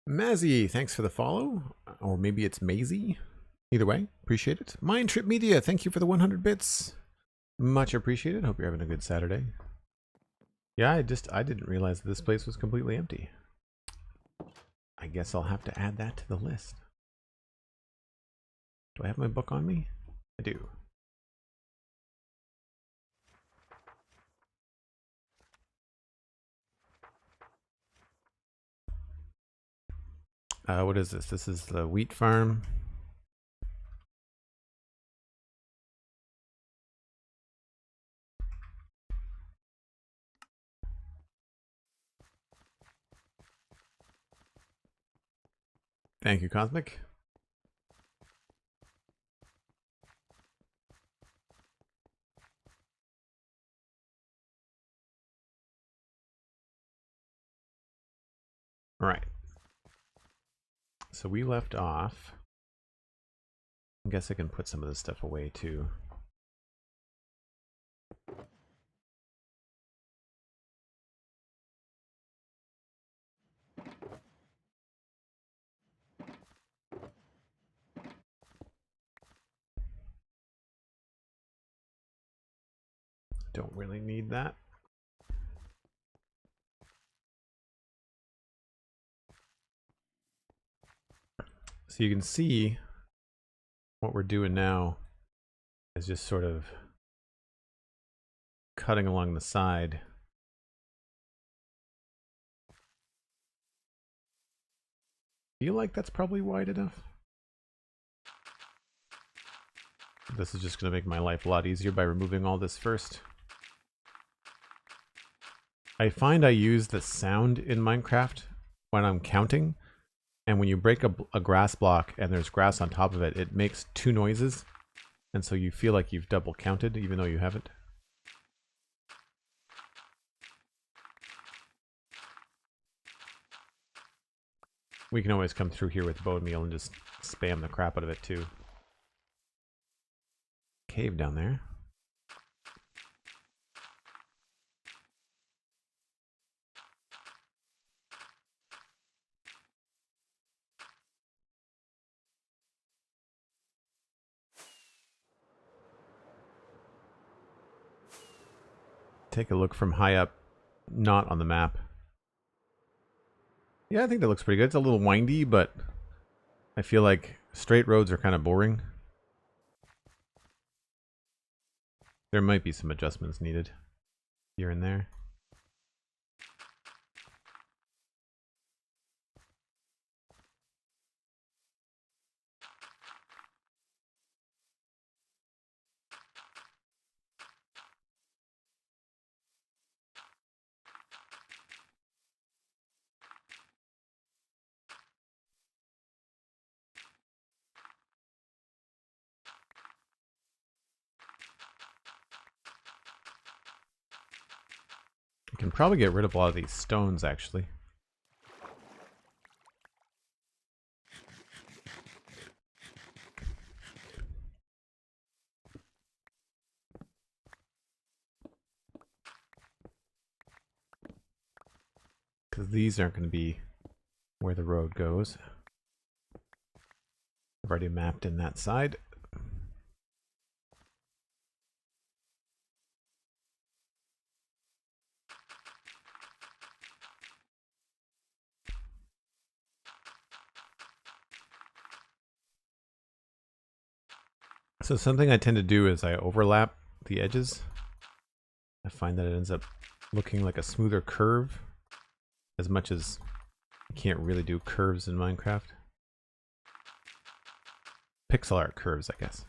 Speaker 1: Mazzy, thanks for the follow. Or maybe it's Maisie. Either way, appreciate it. MindTripMedia, thank you for the 100 bits. Much appreciated. Hope you're having a good Saturday. Yeah, I didn't realize that this place was completely empty. I guess I'll have to add that to the list. Do I have my book on me? I do. What is this? This is the wheat farm. Thank you, Cosmic. All right. So we left off. I guess I can put some of this stuff away too. Don't really need that. So you can see what we're doing now is just sort of cutting along the side. Feel like that's probably wide enough. This is just going to make my life a lot easier by removing all this first. I find I use the sound in Minecraft when I'm counting, and when you break a grass block and there's grass on top of it, it makes two noises, and so you feel like you've double counted even though you haven't. We can always come through here with bone meal and just spam the crap out of it too. Cave down there. Take a look from high up, not on the map. Yeah, I think that looks pretty good. It's a little windy, but I feel like straight roads are kind of boring. There might be some adjustments needed here and there. I can probably get rid of a lot of these stones, actually. Because these aren't going to be where the road goes. I've already mapped in that side. So something I tend to do is I overlap the edges. I find that it ends up looking like a smoother curve, as much as you can't really do curves in Minecraft. Pixel art curves, I guess.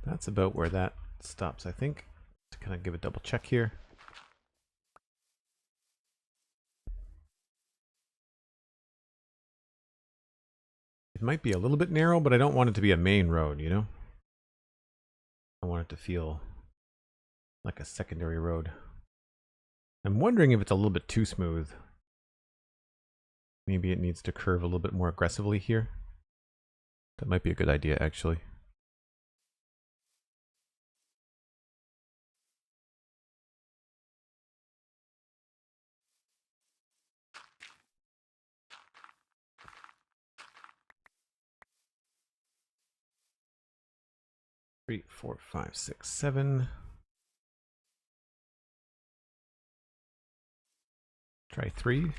Speaker 1: That's about where that stops, I think. To kind of give a double check here. might be a little bit narrow, but I don't want it to be a main road, you know? I want it to feel like a secondary road. I'm wondering if it's a little bit too smooth. Maybe it needs to curve a little bit more aggressively here. That might be a good idea, actually. Three, four, five, six, seven. Try 3.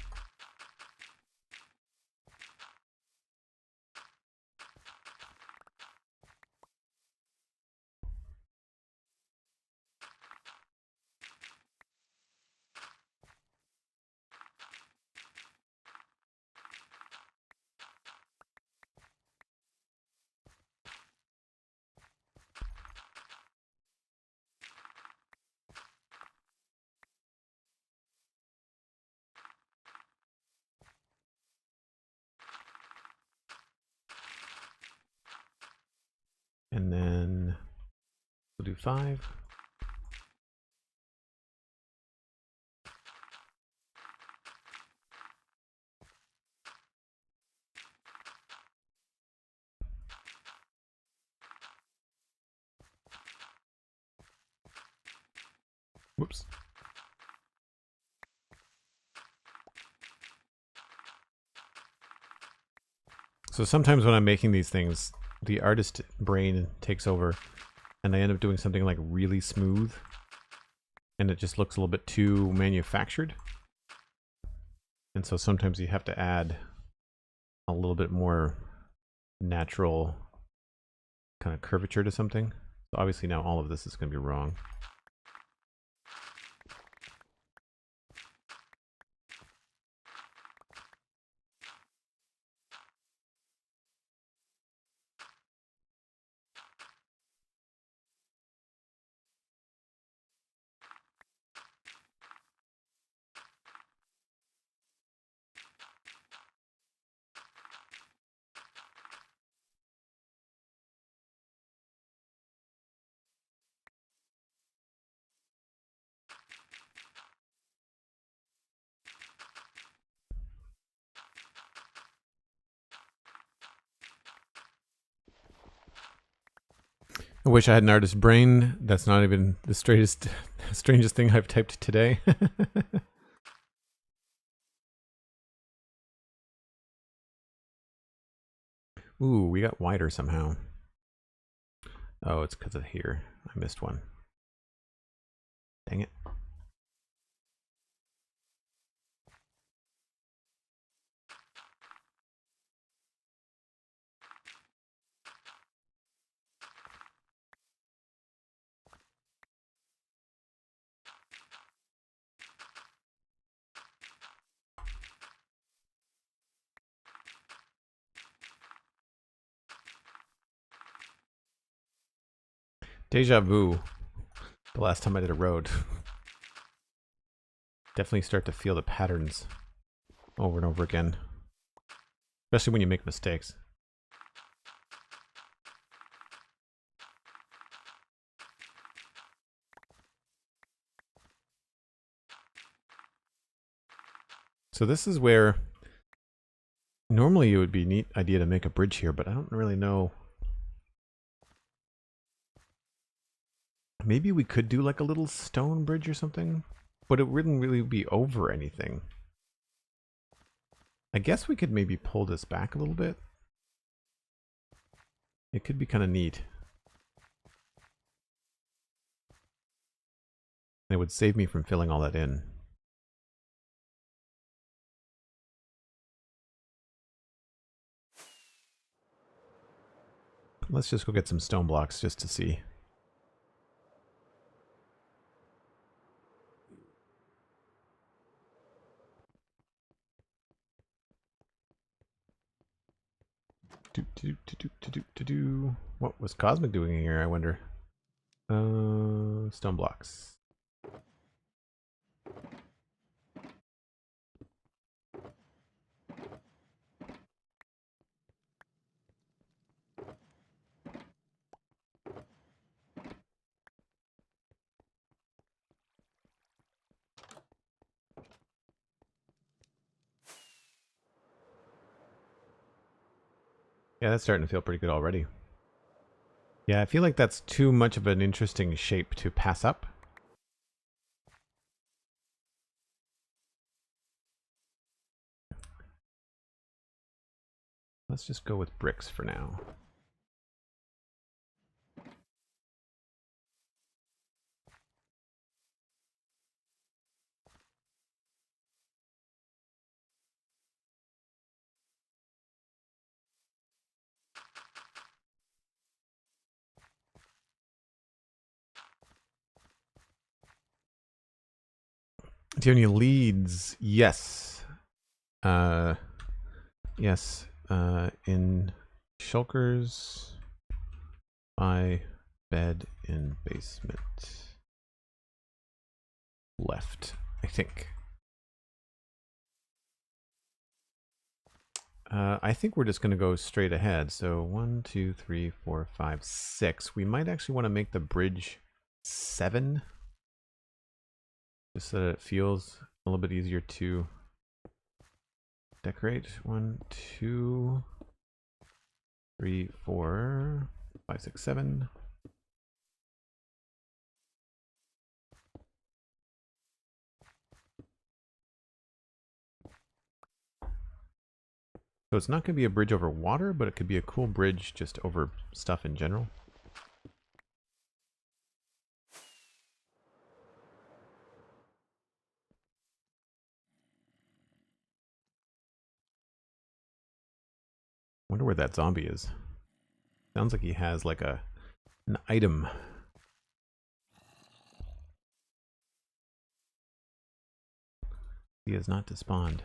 Speaker 1: And then we'll do 5. Whoops. So sometimes when I'm making these things, the artist brain takes over and I end up doing something like really smooth and it just looks a little bit too manufactured. And so sometimes you have to add a little bit more natural kind of curvature to something. So obviously now all of this is going to be wrong. I wish I had an artist brain. That's not even the strangest thing I've typed today. Ooh, we got wider somehow. Oh, it's because of here. I missed one. Dang it. Deja vu. The last time I did a road. Definitely start to feel the patterns over and over again. Especially when you make mistakes. So this is where normally it would be a neat idea to make a bridge here, but I don't really know. Maybe we could do like a little stone bridge or something, but it wouldn't really be over anything. I guess we could maybe pull this back a little bit. It could be kind of neat. It would save me from filling all that in. Let's just go get some stone blocks just to see. What was Cosmic doing here, I wonder? Stone blocks. Yeah, that's starting to feel pretty good already. Yeah, I feel like that's too much of an interesting shape to pass up. Let's just go with bricks for now. Do you have any leads? Yes. Yes. In shulkers by bed in basement. Left, I think. I think we're just going to go straight ahead. So 1, 2, 3, 4, 5, 6. We might actually want to make the bridge 7. Just so that it feels a little bit easier to decorate. 1, 2, 3, 4, 5, 6, 7. So it's not going to be a bridge over water, but it could be a cool bridge just over stuff in general. Wonder where that zombie is. Sounds like he has like an item. He has not despawned.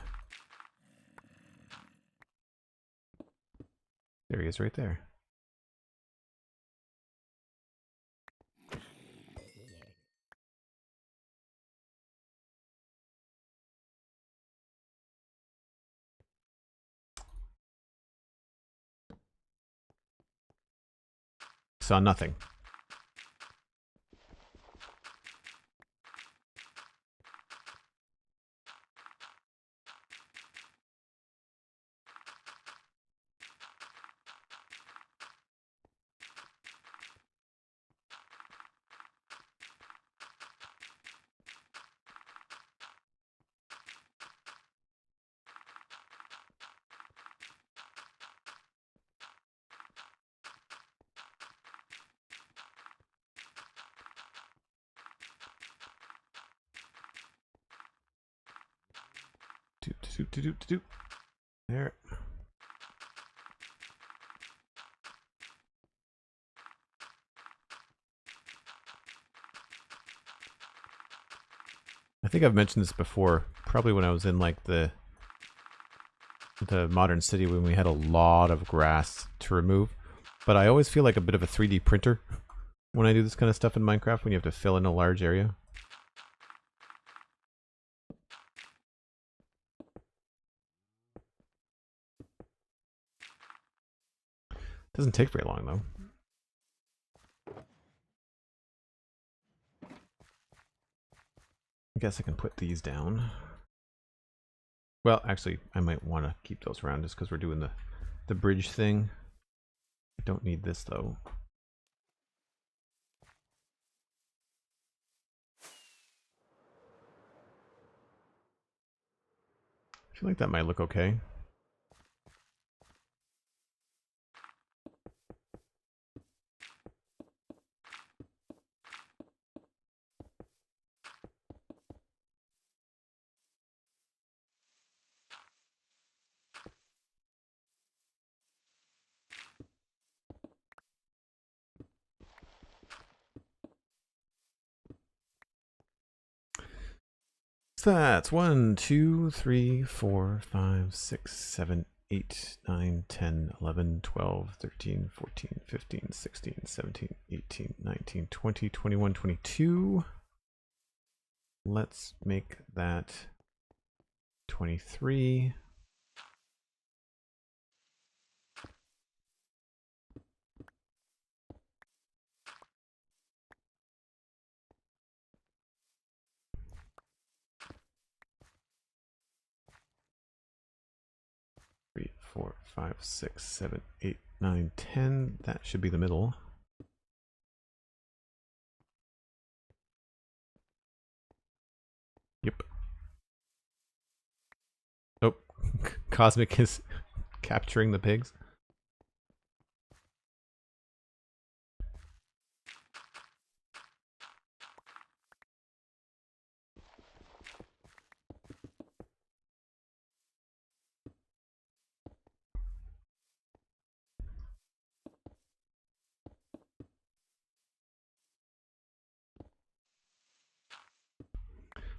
Speaker 1: There he is right there. Saw nothing. There. I think I've mentioned this before, probably when I was in like the modern city when we had a lot of grass to remove. But I always feel like a bit of a 3D printer when I do this kind of stuff in Minecraft when you have to fill in a large area. Doesn't take very long though. I guess I can put these down. Well, actually, I might want to keep those around just because we're doing the bridge thing. I don't need this though. I feel like that might look okay. So that's 1, 2, 3, 4, 5, 6, 7, 8, 9, 10, 11, 12, 13, 14, 15, 16, 17, 18, 19, 20, 21, 22. Let's make that 23. Three, 4, 5, 6, 7, 8, 9, 10. That should be the middle. Yep. Oh, Cosmic is capturing the pigs.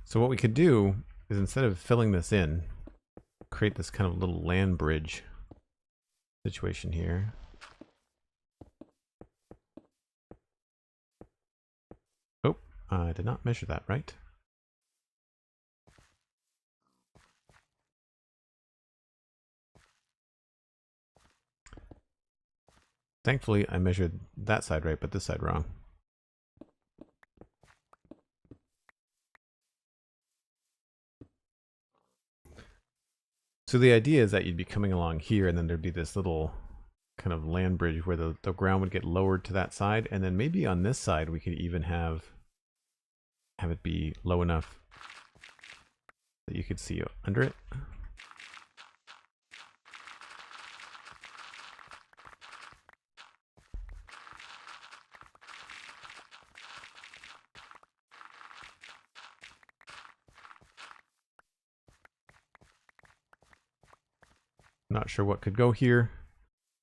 Speaker 1: So what we could do is, instead of filling this in, create this kind of little land bridge situation here. Oh, I did not measure that right. Thankfully, I measured that side right, but this side wrong. So the idea is that you'd be coming along here, and then there'd be this little kind of land bridge where the ground would get lowered to that side, and then maybe on this side we could even have it be low enough that you could see under it. Not sure what could go here.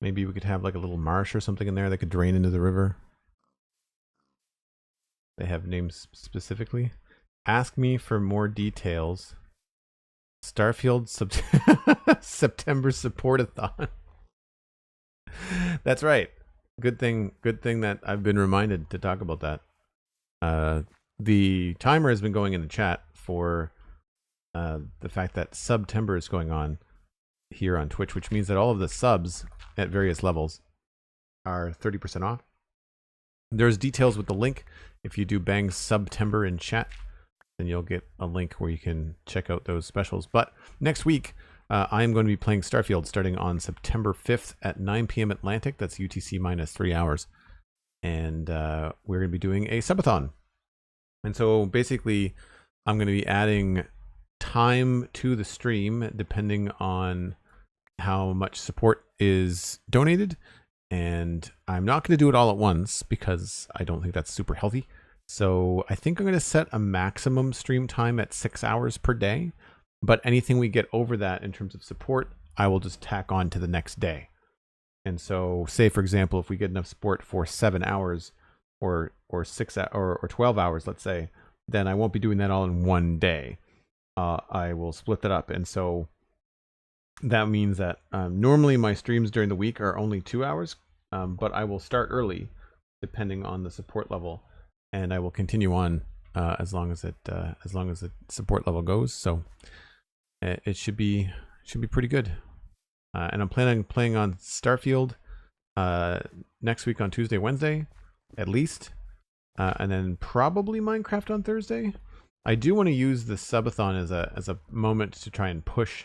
Speaker 1: Maybe we could have like a little marsh or something in there that could drain into the river. They have names specifically. Ask me for more details. Starfield September support-a-thon. That's right. Good thing that I've been reminded to talk about that. The timer has been going in the chat for the fact that September is going on here on Twitch, which means that all of the subs at various levels are 30% off. There's details with the link. If you do bang September in chat, then you'll get a link where you can check out those specials. But next week, I am going to be playing Starfield starting on September 5th at 9 p.m. Atlantic. That's UTC minus 3 hours. And we're going to be doing a subathon. And so basically, I'm going to be adding time to the stream depending on how much support is donated. And I'm not going to do it all at once because I don't think that's super healthy. So I think I'm going to set a maximum stream time at 6 hours per day. But anything we get over that in terms of support, I will just tack on to the next day. And so say, for example, if we get enough support for 7 hours or 12 hours, let's say, then I won't be doing that all in one day. I will split that up. And so that means that normally my streams during the week are only 2 hours, but I will start early depending on the support level, and I will continue on as long as the support level goes. So it should be pretty good. And I'm planning on playing on Starfield next week on Tuesday, Wednesday, at least, and then probably Minecraft on Thursday. I do want to use the subathon as a moment to try and push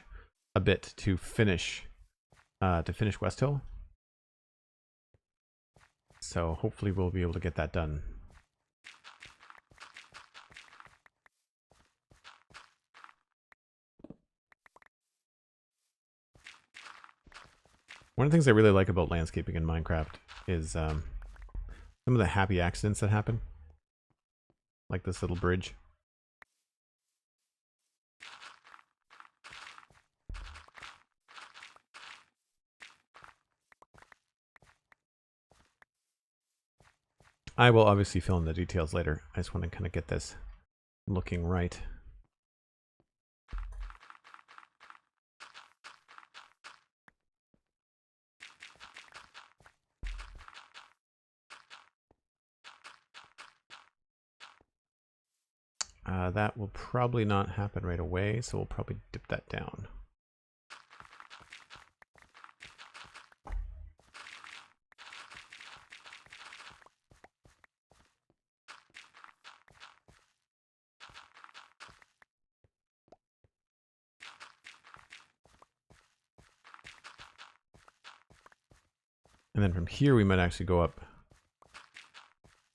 Speaker 1: a bit to finish Westhill. So hopefully we'll be able to get that done. One of the things I really like about landscaping in Minecraft is some of the happy accidents that happen, like this little bridge. I will obviously fill in the details later. I just want to kind of get this looking right. That will probably not happen right away, so we'll probably dip that down. And then from here, we might actually go up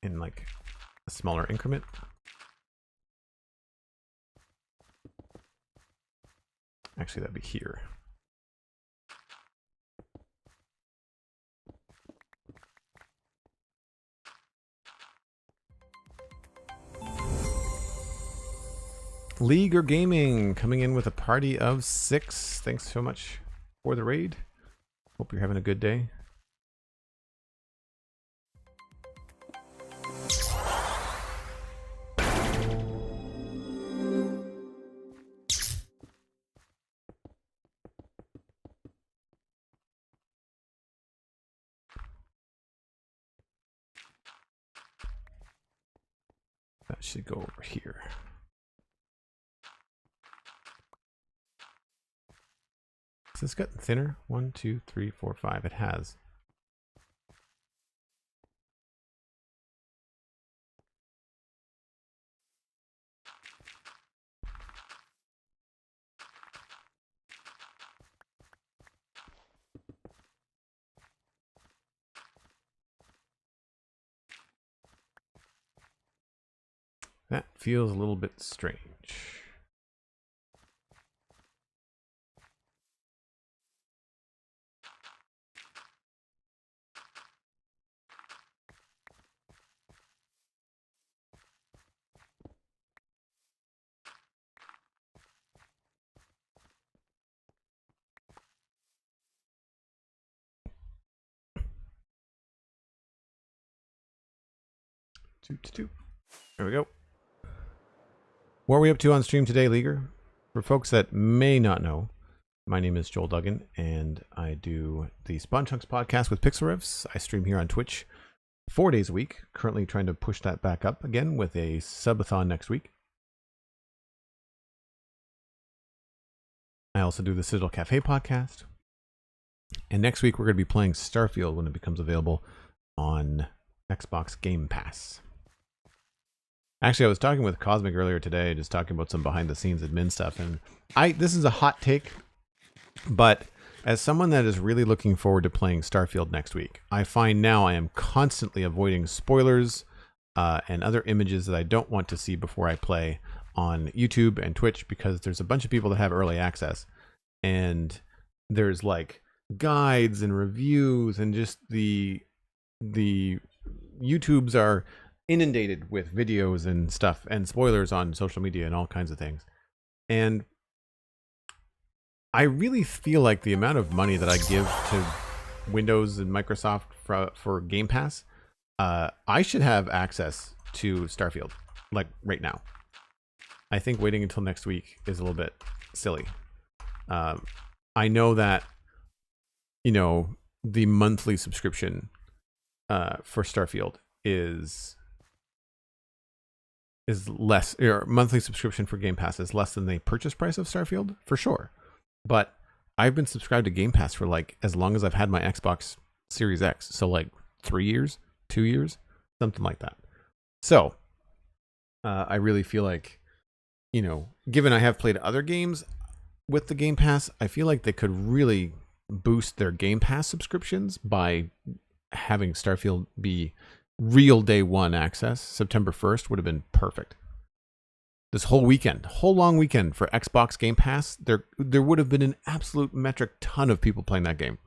Speaker 1: in like a smaller increment. Actually, that'd be here. League or Gaming coming in with a party of 6. Thanks so much for the raid. Hope you're having a good day. That should go over here. Has this gotten thinner? 1, 2, 3, 4, 5. It has. That feels a little bit strange. There we go. What are we up to on stream today, Leaguer? For folks that may not know, my name is Joel Duggan, and I do the Spawn Chunks podcast with Pixel Riffs. I stream here on Twitch 4 days a week. Currently trying to push that back up again with a subathon next week. I also do the Citadel Cafe podcast. And next week we're going to be playing Starfield when it becomes available on Xbox Game Pass. Actually, I was talking with Cosmic earlier today, just talking about some behind-the-scenes admin stuff, and this is a hot take, but as someone that is really looking forward to playing Starfield next week, I find now I am constantly avoiding spoilers and other images that I don't want to see before I play on YouTube and Twitch, because there's a bunch of people that have early access, and there's like guides and reviews, and just the YouTubes are inundated with videos and stuff and spoilers on social media and all kinds of things. And I really feel like the amount of money that I give to Windows and Microsoft for Game Pass, I should have access to Starfield like right now. I think waiting until next week is a little bit silly. I know that, you know, the monthly subscription for Starfield is less, or monthly subscription for Game Pass is less than the purchase price of Starfield, for sure. But I've been subscribed to Game Pass for like as long as I've had my Xbox Series X. So like 3 years, 2 years, something like that. So I really feel like, you know, given I have played other games with the Game Pass, I feel like they could really boost their Game Pass subscriptions by having Starfield be real day one access. September 1st would have been perfect. This whole weekend, whole long weekend for Xbox Game Pass, there would have been an absolute metric ton of people playing that game.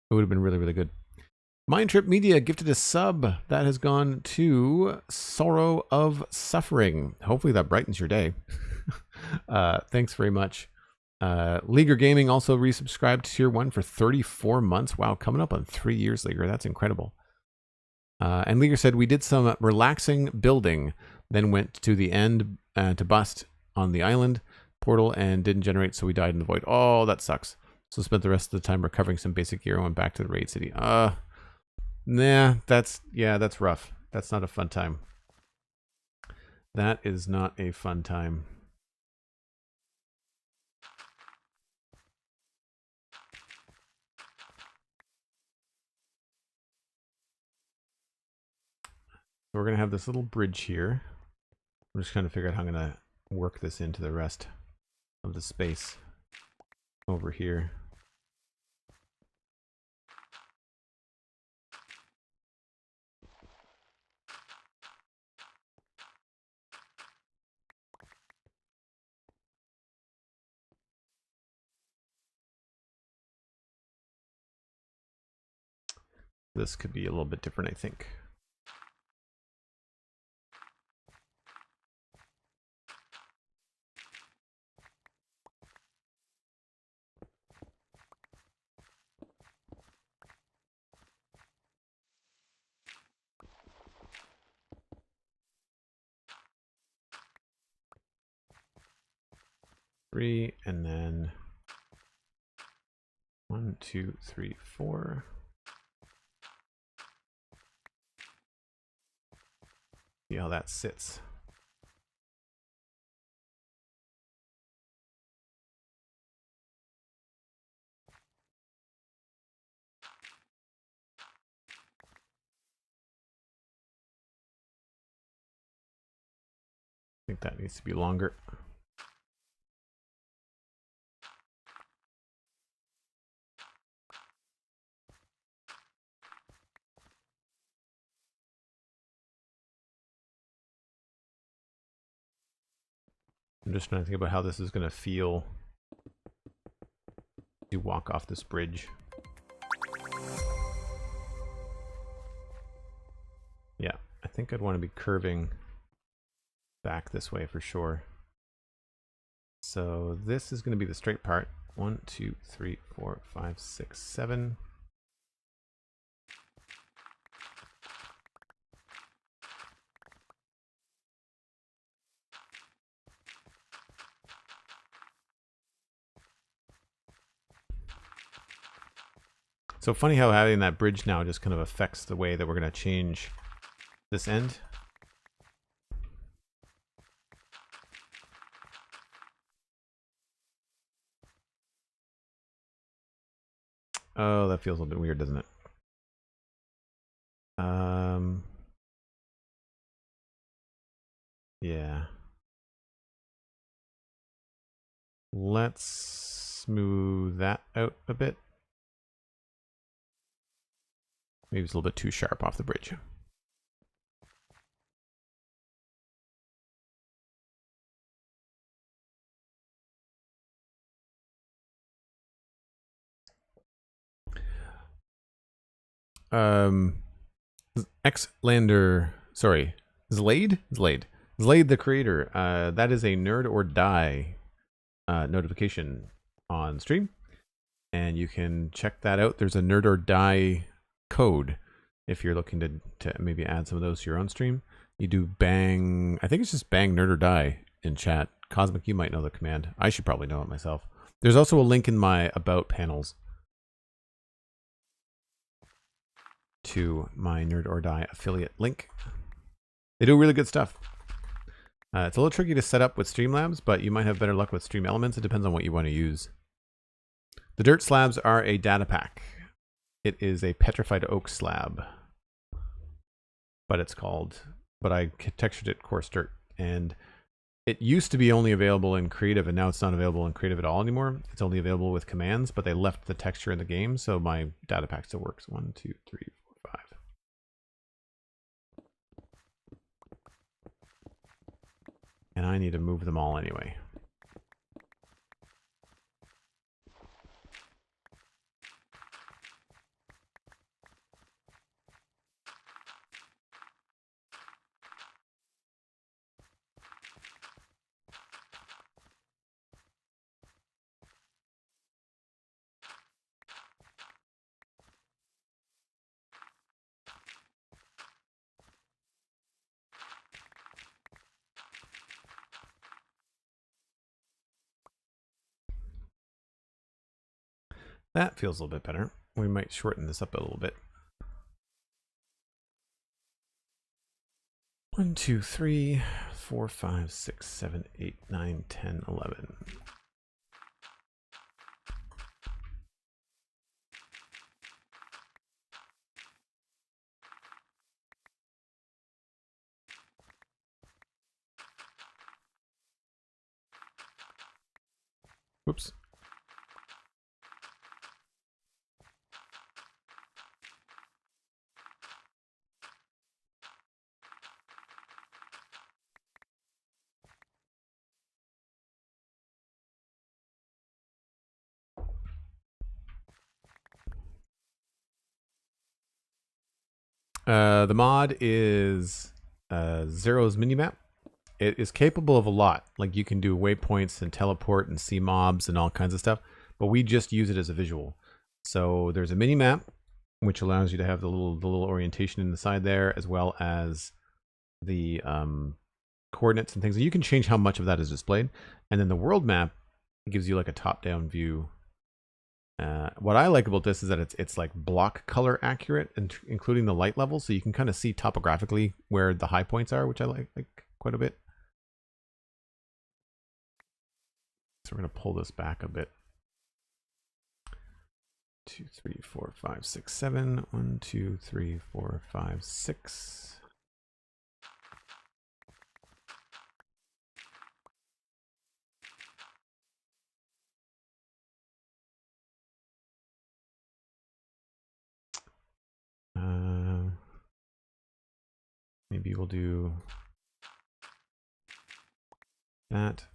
Speaker 1: It would have been really, really good. MindTripMedia gifted a sub that has gone to Sorrow of Suffering. Hopefully that brightens your day. Thanks very much. Leaguer Gaming also resubscribed to Tier 1 for 34 months. Wow, coming up on 3 years, Leaguer. That's incredible. And Leaguer said, we did some relaxing building, then went to the end to bust on the island portal and didn't generate, so we died in the void. Oh, that sucks. So spent the rest of the time recovering some basic gear and went back to the raid city. Nah, that's rough. That's not a fun time. That is not a fun time. So we're going to have this little bridge here. I'm just trying to figure out how I'm going to work this into the rest of the space over here. This could be a little bit different, I think. Three, and then 1, 2, 3, 4. See how that sits. I think that needs to be longer. I'm just trying to think about how this is going to feel to walk off this bridge. Yeah, I think I'd want to be curving back this way for sure. So this is going to be the straight part. 1, 2, 3, 4, 5, 6, 7. So funny how having that bridge now just kind of affects the way that we're going to change this end. Oh, that feels a little bit weird, doesn't it? Yeah. Let's smooth that out a bit. Maybe it's a little bit too sharp off the bridge. Xlander, sorry, Zlade the creator. That is a Nerd or Die notification on stream, and you can check that out. There's a Nerd or Die code if you're looking to maybe add some of those to your own stream. You do bang, I think it's just bang Nerd or Die in chat. Cosmic, you might know the command. I should probably know it myself. There's also a link in my about panels to my Nerd or Die affiliate link. They do really good stuff. It's a little tricky to set up with Streamlabs, but you might have better luck with Stream Elements. It depends on what you want to use. The dirt slabs are a data pack. It is a petrified oak slab, but I textured it coarse dirt, and it used to be only available in creative, and now it's not available in creative at all anymore. It's only available with commands, but they left the texture in the game, so my data pack still works. 1, 2, 3, 4, 5. And I need to move them all anyway. That feels a little bit better. We might shorten this up a little bit. 1, 2, 3, 4, 5, 6, 7, 8, 9, 10, 11. Whoops. The mod is Zero's minimap. It is capable of a lot. Like you can do waypoints and teleport and see mobs and all kinds of stuff. But we just use it as a visual. So there's a minimap, which allows you to have the little orientation in the side there, as well as the coordinates and things. And you can change how much of that is displayed. And then the world map gives you like a top-down view. What I like about this is that it's like block color accurate, including the light level, so you can kind of see topographically where the high points are, which I like quite a bit. So we're going to pull this back a bit. 2, 3, 4, 5, 6, 7. 1, 2, 3, 4, 5, 6. Maybe we'll do that.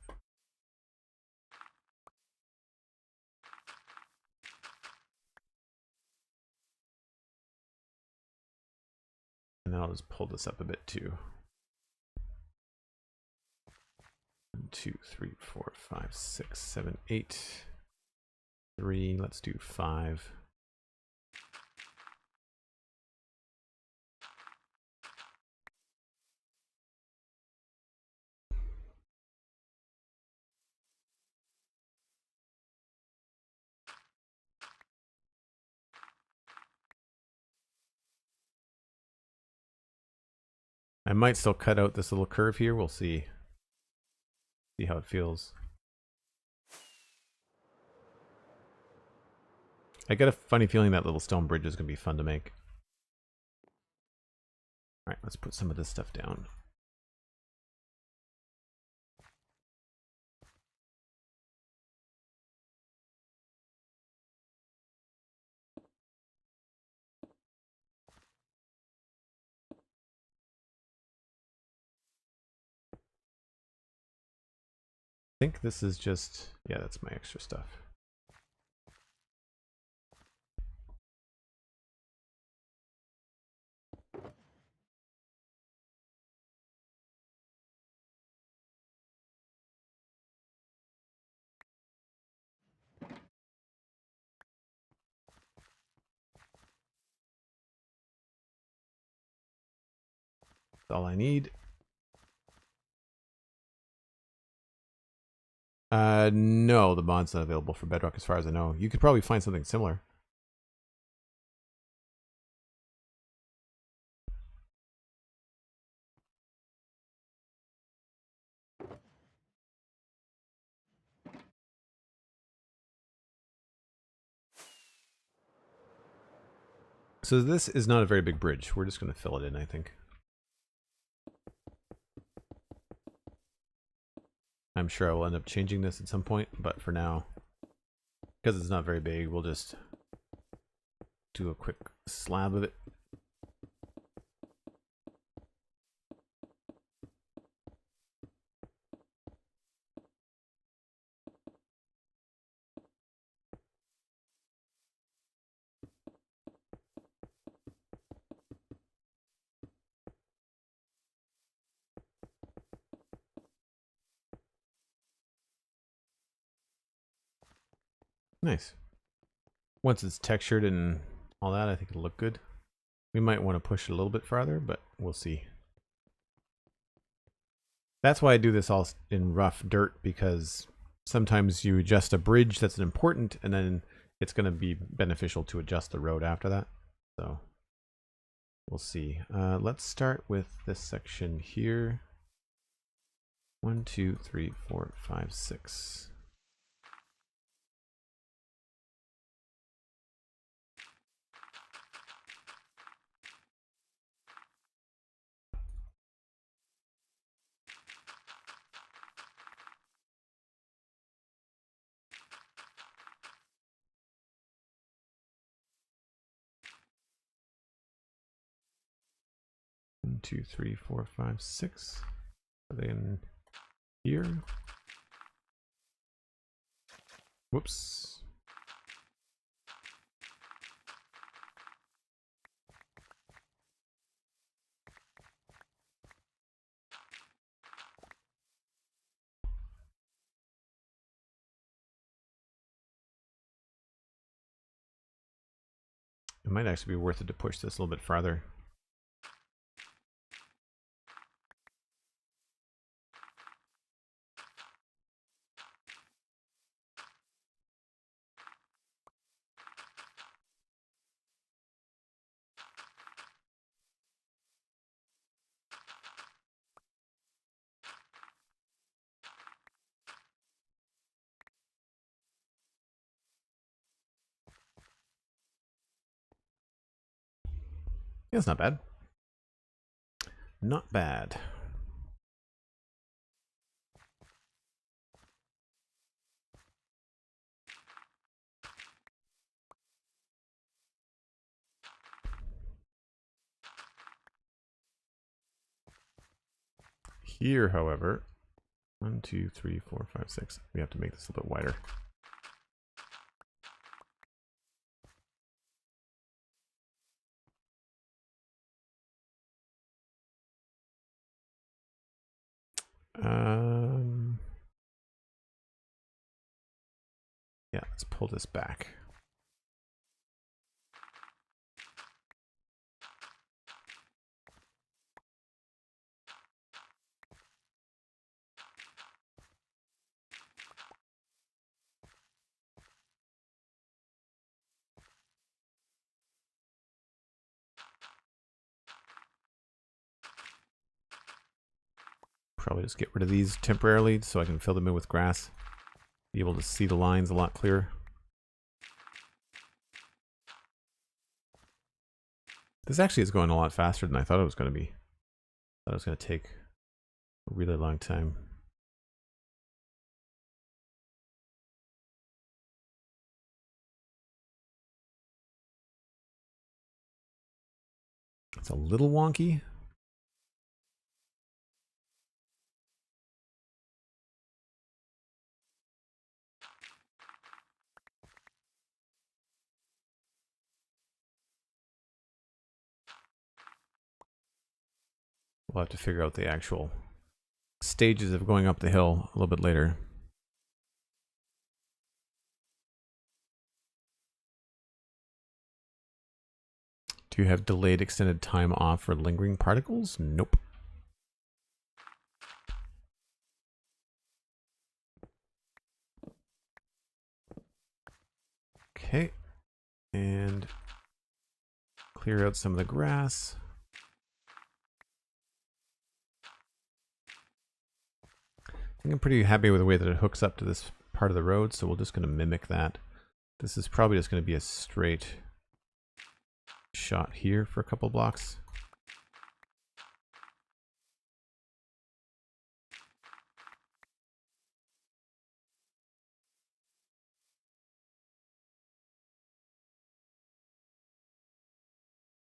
Speaker 1: And then I'll just pull this up a bit too. 1, 2, 3, 4, 5, 6, 7, 8. 3. Let's do 5. I might still cut out this little curve here. We'll see. See how it feels. I get a funny feeling that little stone bridge is going to be fun to make. All right, let's put some of this stuff down. I think this is just, yeah, that's my extra stuff. That's all I need. No, the mod's not available for Bedrock as far as I know. You could probably find something similar. So this is not a very big bridge. We're just going to fill it in, I think. I'm sure I will end up changing this at some point, but for now, because it's not very big, we'll just do a quick slab of it. Nice. Once it's textured and all that, I think it'll look good. We might want to push it a little bit farther, but we'll see. That's why I do this all in rough dirt, because sometimes you adjust a bridge that's important, and then it's going to be beneficial to adjust the road after that. So we'll see. Let's start with this section here. 1, 2, 3, 4, 5, 6. One, 2, 3, 4, 5, 6. Are they in here? Whoops. It might actually be worth it to push this a little bit farther. Yeah, it's not bad. Not bad. Here, however, 1, 2, 3, 4, 5, 6. We have to make this a little bit wider. Yeah, let's pull this back. Probably just get rid of these temporarily so I can fill them in with grass. Be able to see the lines a lot clearer. This actually is going a lot faster than I thought it was going to be. I thought it was going to take a really long time. It's a little wonky. We'll have to figure out the actual stages of going up the hill a little bit later. Do you have delayed extended time off for lingering particles? Nope. Okay. And clear out some of the grass. I think I'm pretty happy with the way that it hooks up to this part of the road, so we're just going to mimic that. This is probably just going to be a straight shot here for a couple blocks.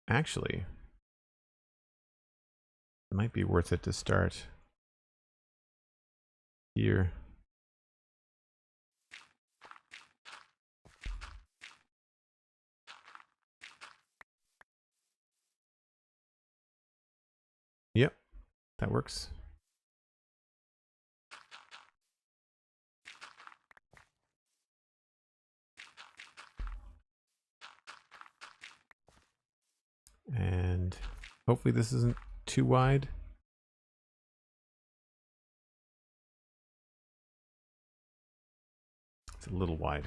Speaker 1: Actually, it might be worth it to start here. Yep, that works. And hopefully this isn't too wide. It's a little wide.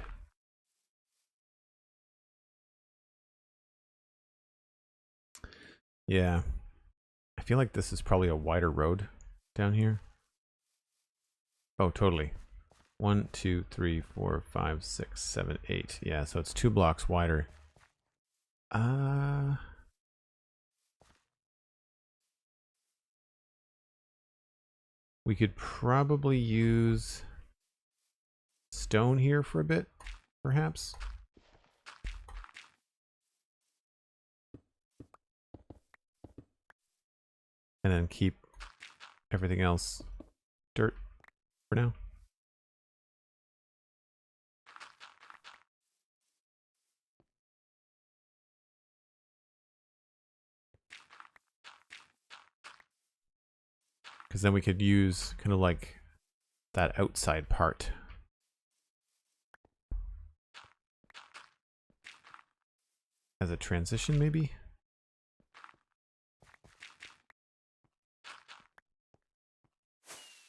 Speaker 1: Yeah. I feel like this is probably a wider road down here. Oh, totally. 1, 2, 3, 4, 5, 6, 7, 8. Yeah, so it's 2 blocks wider. We could probably use stone here for a bit, perhaps. And then keep everything else dirt for now. Because then we could use kind of like that outside part. as a transition, maybe?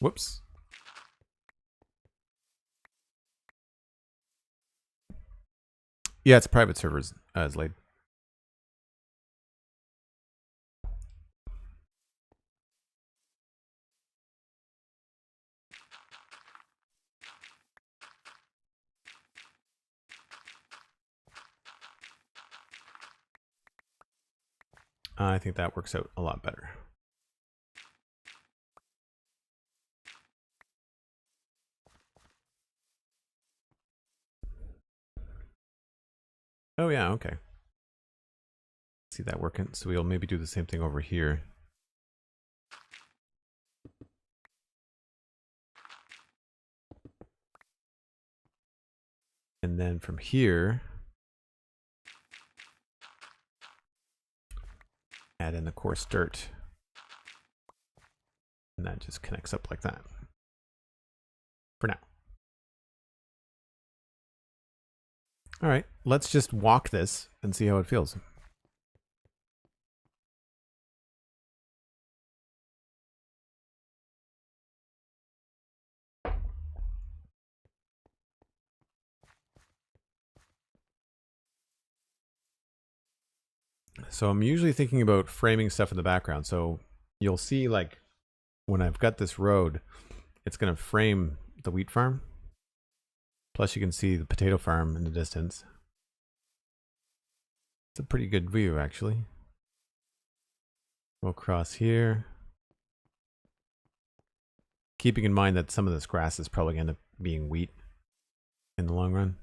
Speaker 1: Whoops. Yeah, it's private servers, as laid. I think that works out a lot better. Oh yeah, okay. See that working. So we'll maybe do the same thing over here. And then from here, add in the coarse dirt. And that just connects up like that. For now. All right, let's just walk this and see how it feels. So I'm usually thinking about framing stuff in the background. So you'll see, like, when I've got this road, it's going to frame the wheat farm. Plus you can see the potato farm in the distance. It's a pretty good view, actually. We'll cross here. Keeping in mind that some of this grass is probably going to end up being wheat in the long run.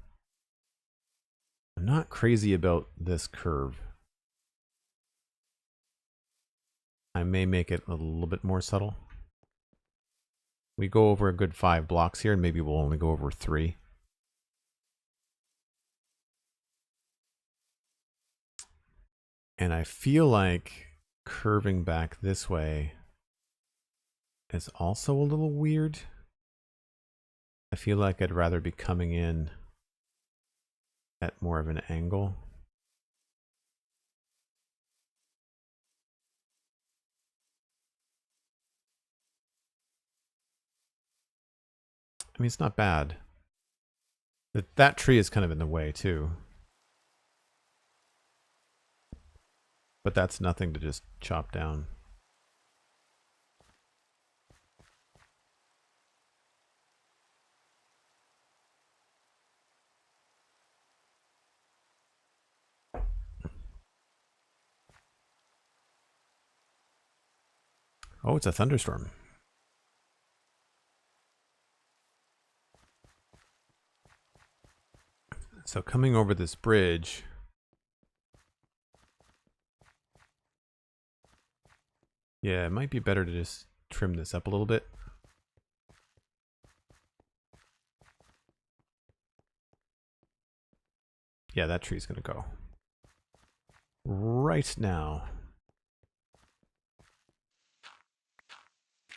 Speaker 1: I'm not crazy about this curve. I may make it a little bit more subtle. We go over a good 5 blocks here, and maybe we'll only go over 3. And I feel like curving back this way is also a little weird. I feel like I'd rather be coming in at more of an angle. I mean, it's not bad. That tree is kind of in the way too. But that's nothing to just chop down. Oh, it's a thunderstorm. So coming over this bridge, yeah, it might be better to just trim this up a little bit. Yeah, that tree's gonna go right now.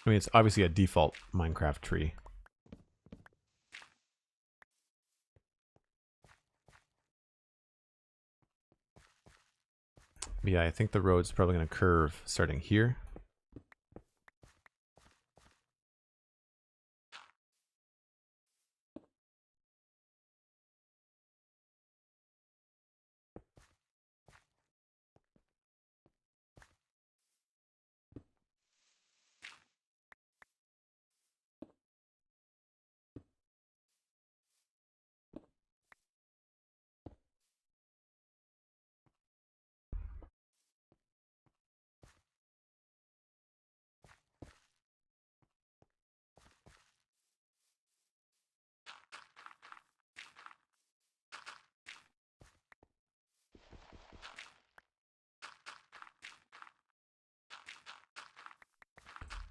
Speaker 1: I mean, it's obviously a default Minecraft tree. But yeah, I think the road's probably going to curve starting here.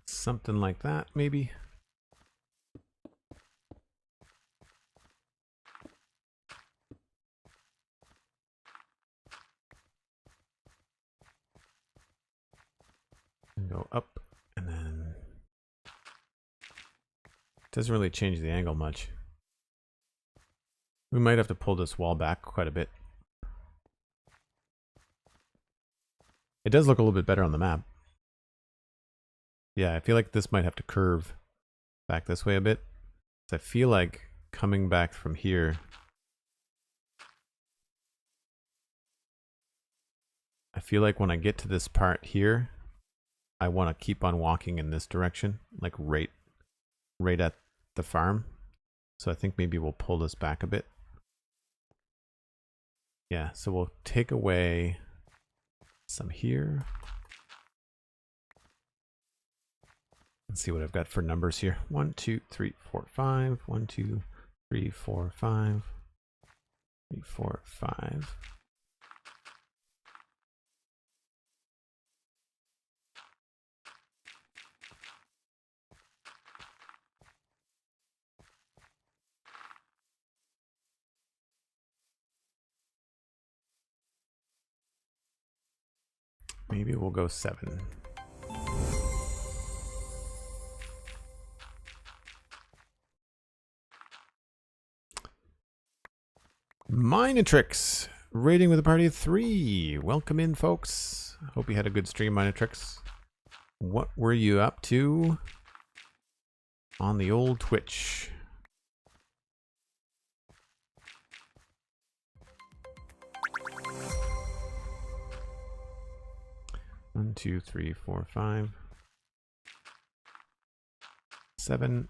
Speaker 1: Something like that, maybe. And go up, and then doesn't really change the angle much. We might have to pull this wall back quite a bit. It does look a little bit better on the map. Yeah, I feel like this might have to curve back this way a bit. So I feel like coming back from here, I feel like when I get to this part here, I want to keep on walking in this direction, like right at the farm. So I think maybe we'll pull this back a bit. Yeah, so we'll take away some here. Let's see what I've got for numbers here. 1, 2, 3, 4, 5. 1, 2, 3, 4, 5. 3, 4, 5. Maybe we'll go 7. Minitrix, rating with a party of 3. Welcome in, folks. Hope you had a good stream, Minitrix. What were you up to on the old Twitch? One, 2, 3, 4, 5, 7.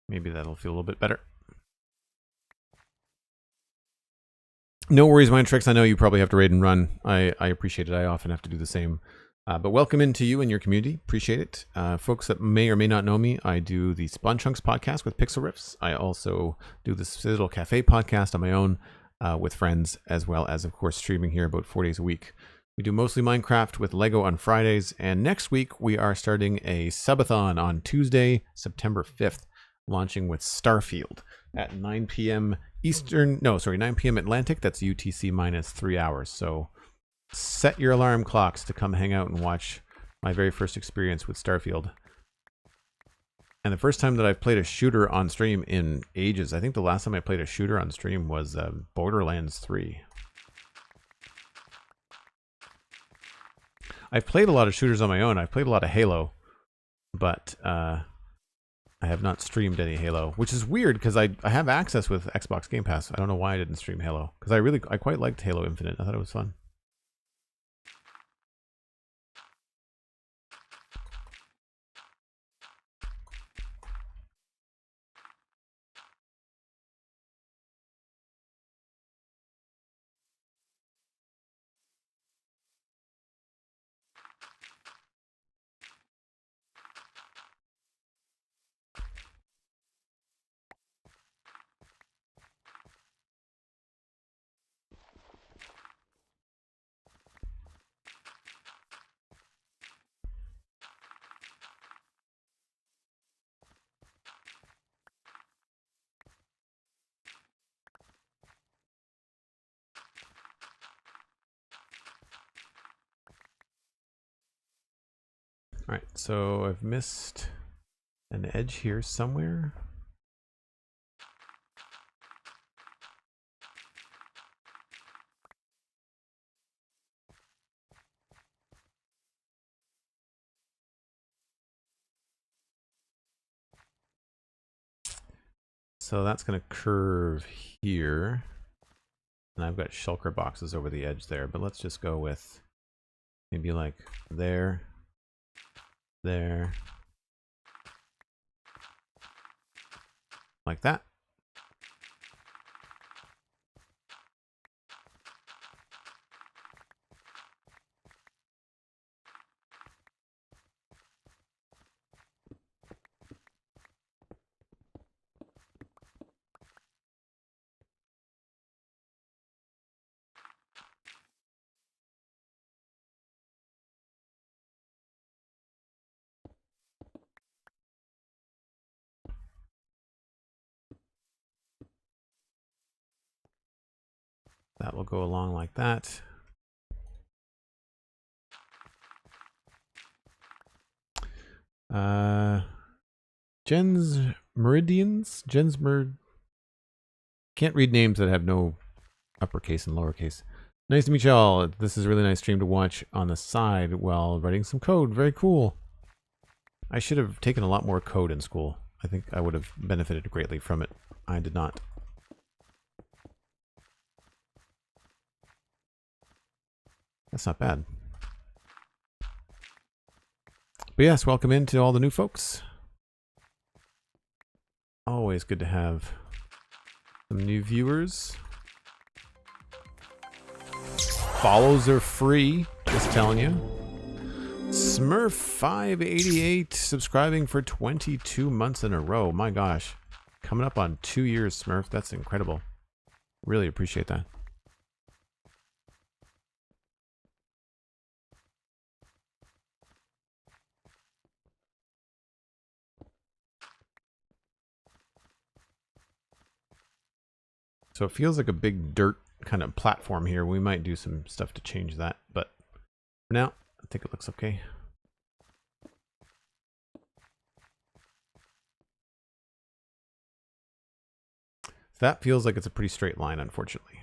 Speaker 1: Maybe that'll feel a little bit better. No worries, Minitrix. I know you probably have to raid and run. I appreciate it. I often have to do the same. But welcome into you and your community. Appreciate it. Folks that may or may not know me, I do the Spawn Chunks podcast with Pixel Riffs. I also do the Citadel Cafe podcast on my own with friends, as well as, of course, streaming here about 4 days a week. We do mostly Minecraft with Lego on Fridays. And next week, we are starting a subathon on Tuesday, September 5th, launching with Starfield at 9 p.m. Eastern. No, sorry, 9 p.m. Atlantic. That's UTC minus 3 hours. So set your alarm clocks to come hang out and watch my very first experience with Starfield. And the first time that I've played a shooter on stream in ages. I think the last time I played a shooter on stream was Borderlands 3. I've played a lot of shooters on my own. I've played a lot of Halo, but I have not streamed any Halo, which is weird because I have access with Xbox Game Pass. I don't know why I didn't stream Halo, because I quite liked Halo Infinite. I thought it was fun. All right, so I've missed an edge here somewhere. So that's going to curve here. And I've got shulker boxes over the edge there, but let's just go with maybe like there, there, like that. That will go along like that. Jen's Meridians? Can't read names that have no uppercase and lowercase. Nice to meet y'all. This is a really nice stream to watch on the side while writing some code. Very cool. I should have taken a lot more code in school. I think I would have benefited greatly from it. I did not. That's not bad. But yes, welcome in to all the new folks. Always good to have some new viewers. Follows are free, just telling you. Smurf588 subscribing for 22 months in a row. My gosh. Coming up on 2 years, Smurf. That's incredible. Really appreciate that. So it feels like a big dirt kind of platform here. We might do some stuff to change that, but for now, I think it looks okay. So that feels like it's a pretty straight line, unfortunately.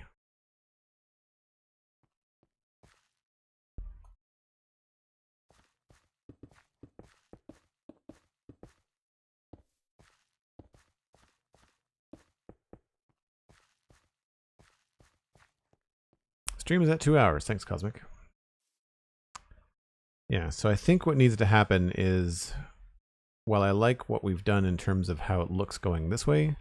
Speaker 1: Stream is at 2 hours. Thanks, Cosmic. Yeah, so I think what needs to happen is, while I like what we've done in terms of how it looks going this way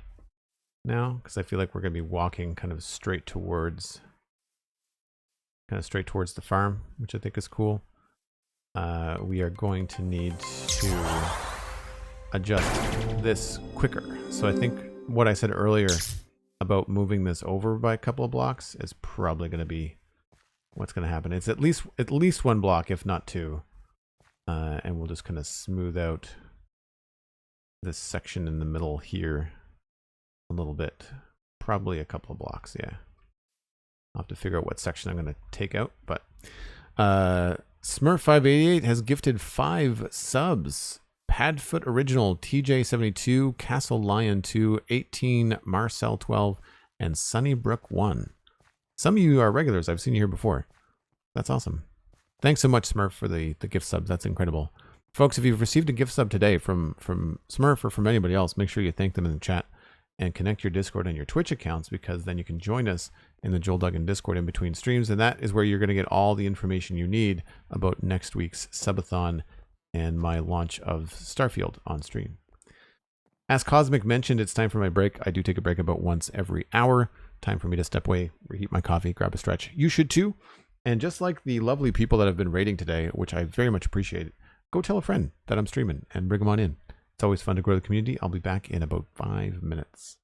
Speaker 1: now, because I feel like we're going to be walking kind of straight towards the farm, which I think is cool. We are going to need to adjust this quicker. So I think what I said earlier about moving this over by a couple of blocks is probably going to be what's going to happen. It's at least one block, if not two. And we'll just kind of smooth out this section in the middle here a little bit. Probably a couple of blocks, yeah. I'll have to figure out what section I'm going to take out. But Smurf588 has gifted 5 subs. Padfoot Original, TJ72, Castle Lion 2, 18, Marcel 12, and Sunnybrook 1. Some of you are regulars. I've seen you here before. That's awesome. Thanks so much, Smurf, for the gift subs. That's incredible. Folks, if you've received a gift sub today from Smurf or from anybody else, make sure you thank them in the chat and connect your Discord and your Twitch accounts, because then you can join us in the Joel Duggan Discord in between streams, and that is where you're going to get all the information you need about next week's subathon and my launch of Starfield on stream. As Cosmic mentioned, it's time for my break. I do take a break about once every hour. Time for me to step away, reheat my coffee, grab a stretch. You should too. And just like the lovely people that have been raiding today, which I very much appreciate, go tell a friend that I'm streaming and bring them on in. It's always fun to grow the community. I'll be back in about 5 minutes.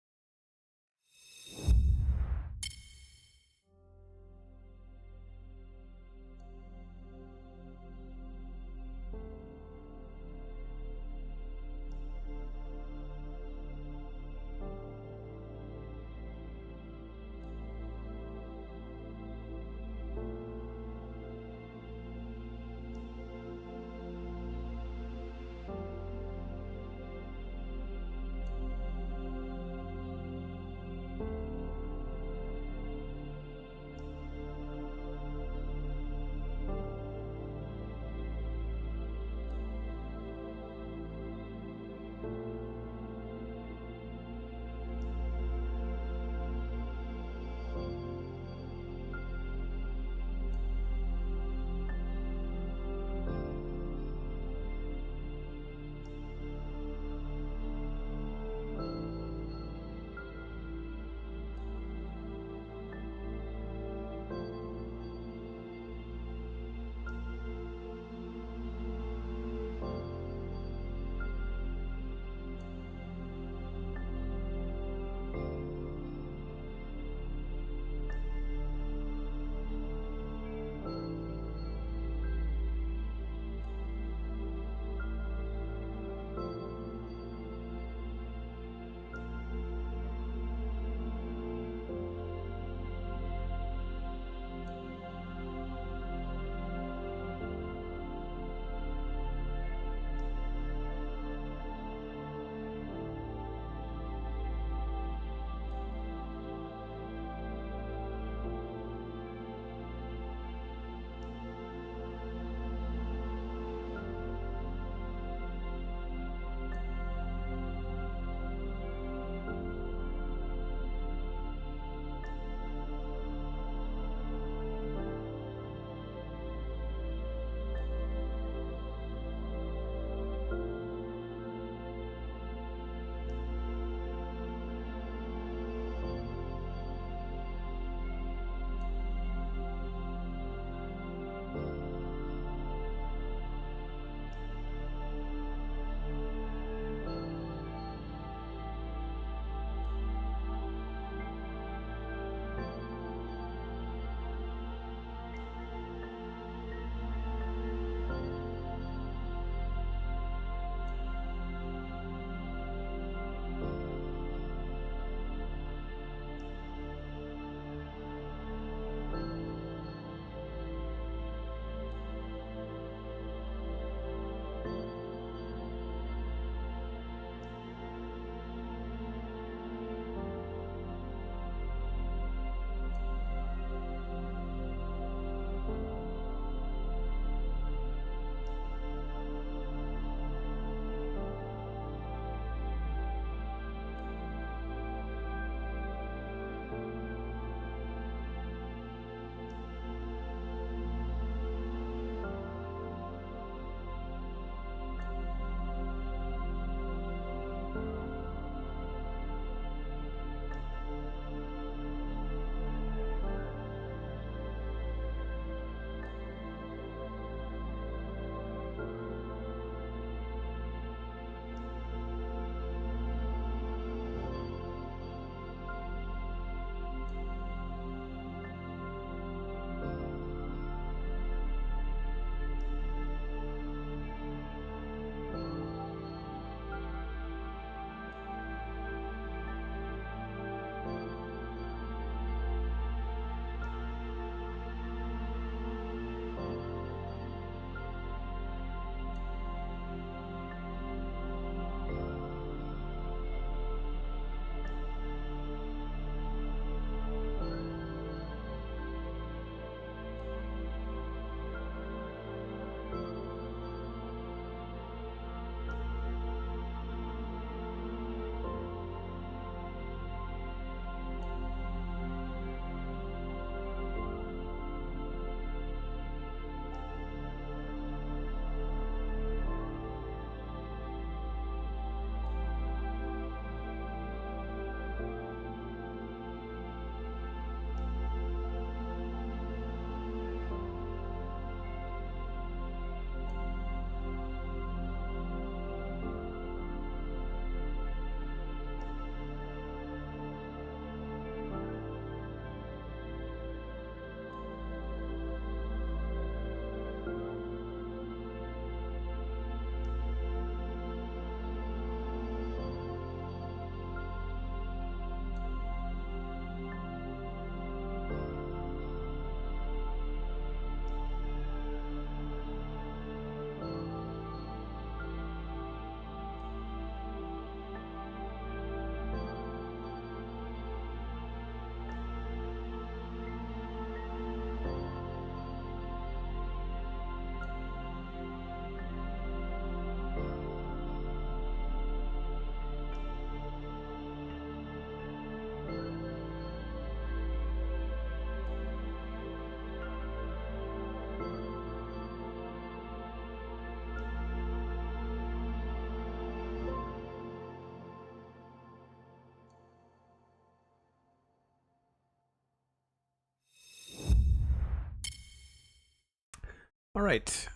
Speaker 1: All right,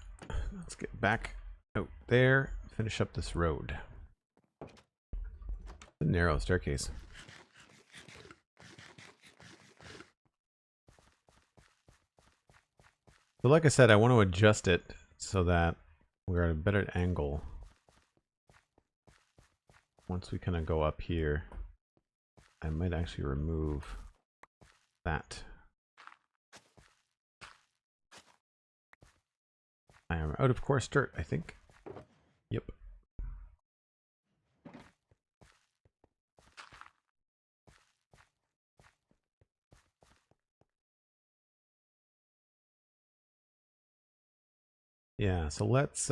Speaker 1: let's get back out there, finish up this road. A narrow staircase. So like I said, I want to adjust it so that we're at a better angle. Once we kind of go up here, I might actually remove that. I am out of course dirt, I think. Yep. Yeah, so let's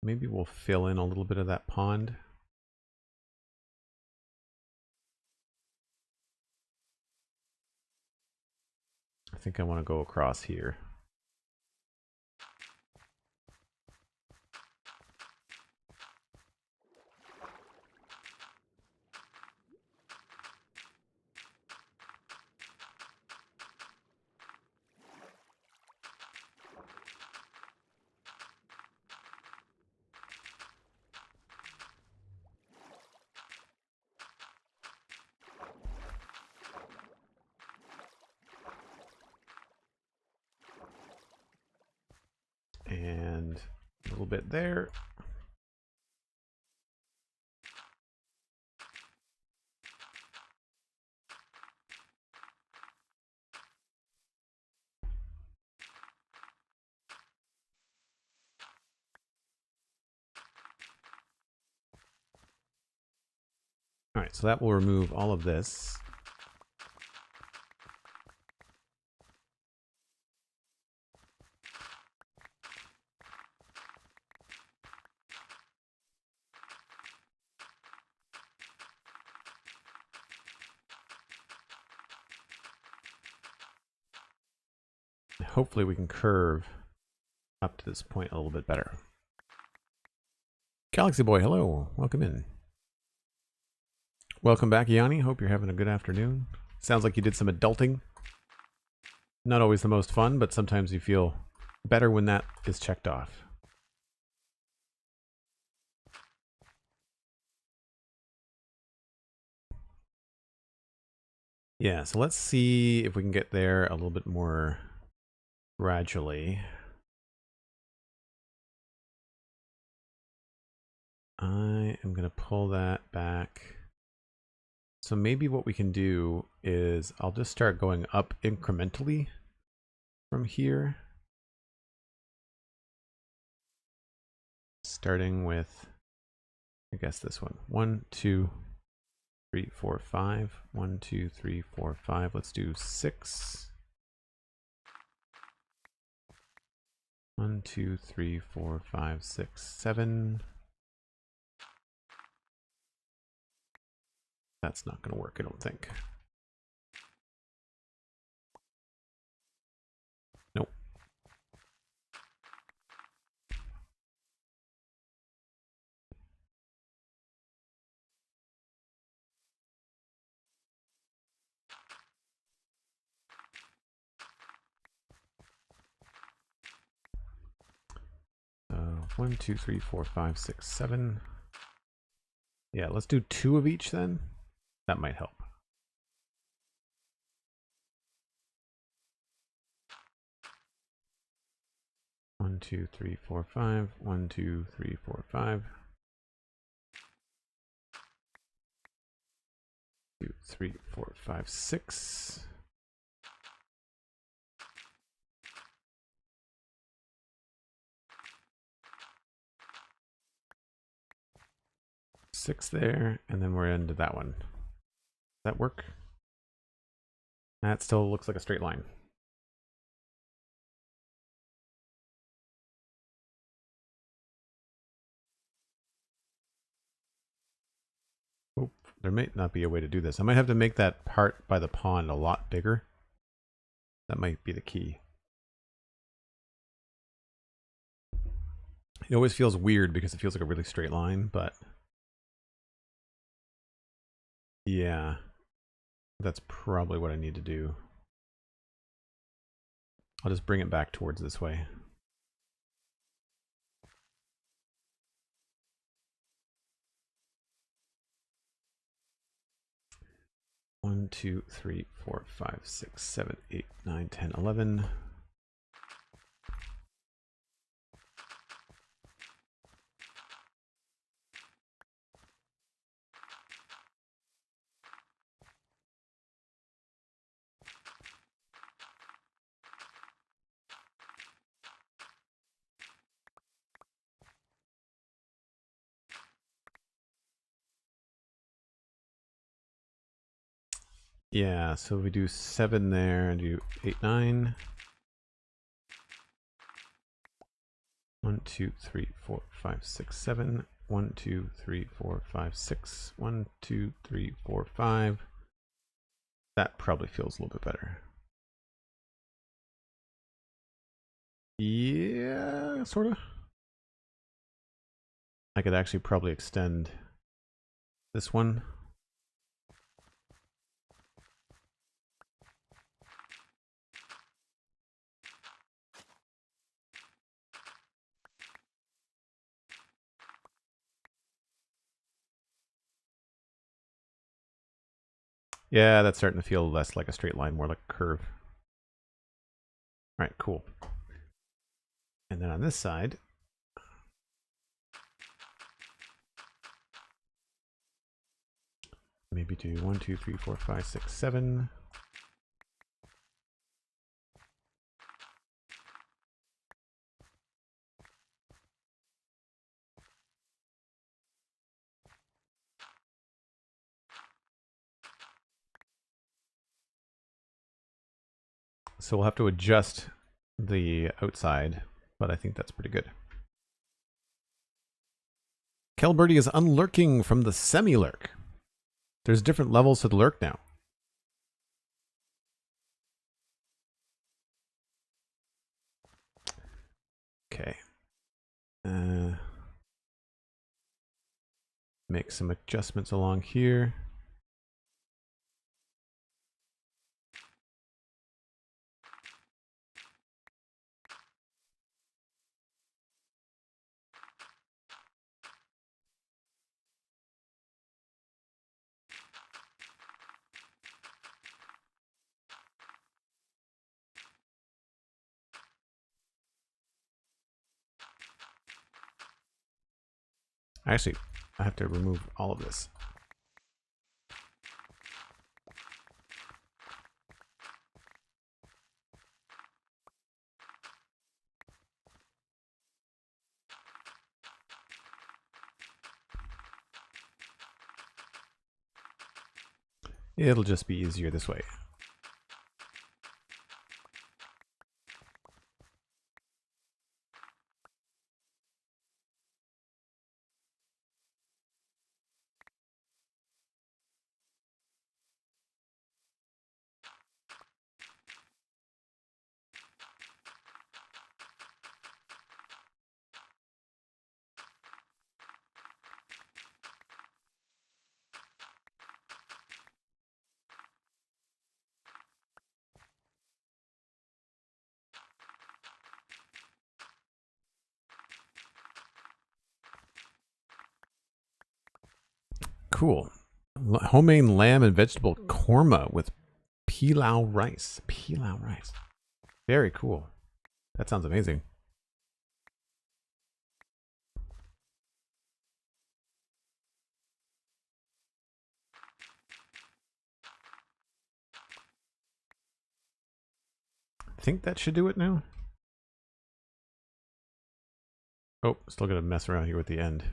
Speaker 1: maybe we'll fill in a little bit of that pond. I think I want to go across here. And a little bit there. All right, so that will remove all of this. Hopefully we can curve up to this point a little bit better. Galaxy Boy, hello. Welcome in. Welcome back, Yanni. Hope you're having a good afternoon. Sounds like you did some adulting. Not always the most fun, but sometimes you feel better when that is checked off. Yeah, so let's see if we can get there a little bit more gradually. I am going to pull that back. So maybe what we can do is I'll just start going up incrementally from here. Starting with, I guess this one. 1, 2, 3, 4, 5. 1, 2, 3, 4, 5. Let's do 6. 1, 2, 3, 4, 5, 6, 7. That's not going to work, I don't think. Nope. So 1, 2, 3, 4, 5, 6, 7. Yeah, let's do 2 of each then. That might help. One, 2, 3, 4, 5. 1, 2, 3, 4, 5. 2, 3, 4, 5, 6. Six there, and then we're into that one. Does that work? That still looks like a straight line. Oh, there may not be a way to do this. I might have to make that part by the pond a lot bigger. That might be the key. It always feels weird because it feels like a really straight line, but yeah, that's probably what I need to do. I'll just bring it back towards this way. One, 2, 3, 4, 5, 6, 7, 8, 9, 10, 11. Yeah, so we do 7 there and do 8, 9. 1, 2, 3, 4, 5, 6, 7. 1, 2, 3, 4, 5, 6. 1, 2, 3, 4, 5. That probably feels a little bit better. Yeah, sort of. I could actually probably extend this one. Yeah, that's starting to feel less like a straight line, more like a curve. All right, cool. And then on this side, maybe do 1, 2, 3, 4, 5, 6, 7. So we'll have to adjust the outside, but I think that's pretty good. Kelbirdie is unlurking from the semi-lurk. There's different levels to the lurk now. Okay. Make some adjustments along here. Actually, I have to remove all of this. It'll just be easier this way. Cool. Homemade lamb and vegetable korma with pilau rice. Pilau rice. Very cool. That sounds amazing. I think that should do it now. Oh, still gonna mess around here with the end.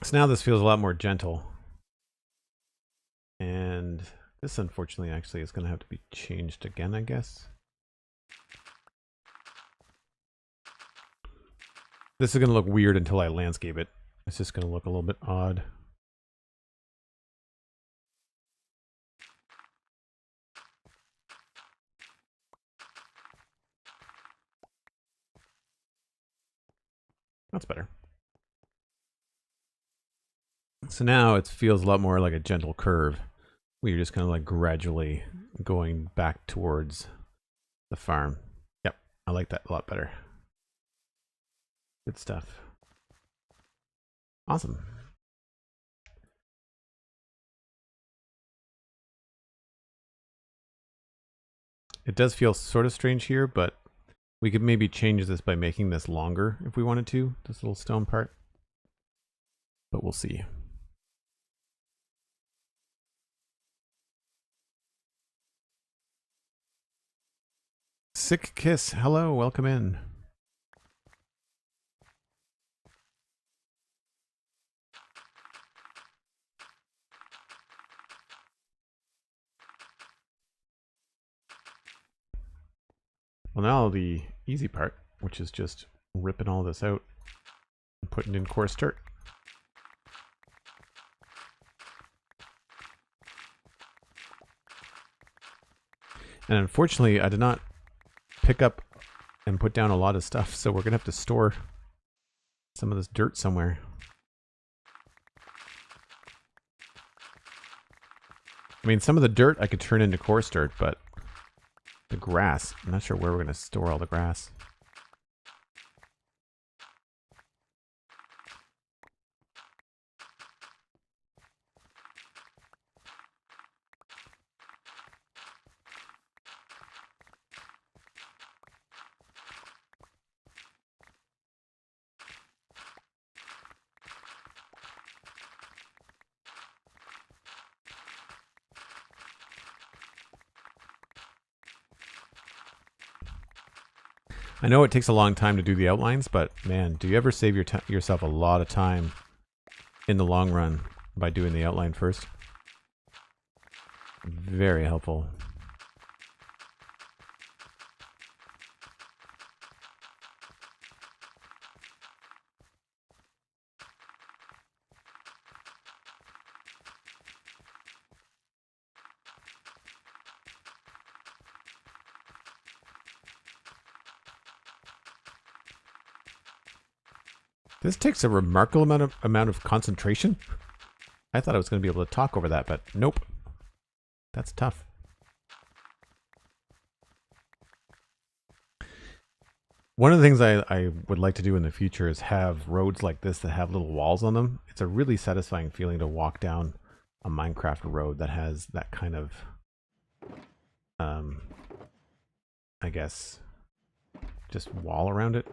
Speaker 1: So now this feels a lot more gentle. And this, unfortunately, actually is going to have to be changed again, I guess. This is going to look weird until I landscape it. It's just going to look a little bit odd. That's better. So now it feels a lot more like a gentle curve. Where you're just kind of like gradually going back towards the farm. Yep, I like that a lot better. Good stuff. Awesome. It does feel sort of strange here, but we could maybe change this by making this longer if we wanted to, this little stone part. But we'll see. Sick Kiss, hello, welcome in. Well, now the easy part, which is just ripping all this out and putting in coarse dirt. And unfortunately, I did not pick up and put down a lot of stuff, so we're going to have to store some of this dirt somewhere. I mean, some of the dirt I could turn into coarse dirt, but the grass, I'm not sure where we're going to store all the grass. I know it takes a long time to do the outlines, but man, do you ever save yourself a lot of time in the long run by doing the outline first? Very helpful. This takes a remarkable amount of concentration. I thought I was going to be able to talk over that, but nope. That's tough. One of the things I would like to do in the future is have roads like this that have little walls on them. It's a really satisfying feeling to walk down a Minecraft road that has that kind of, I guess, just wall around it.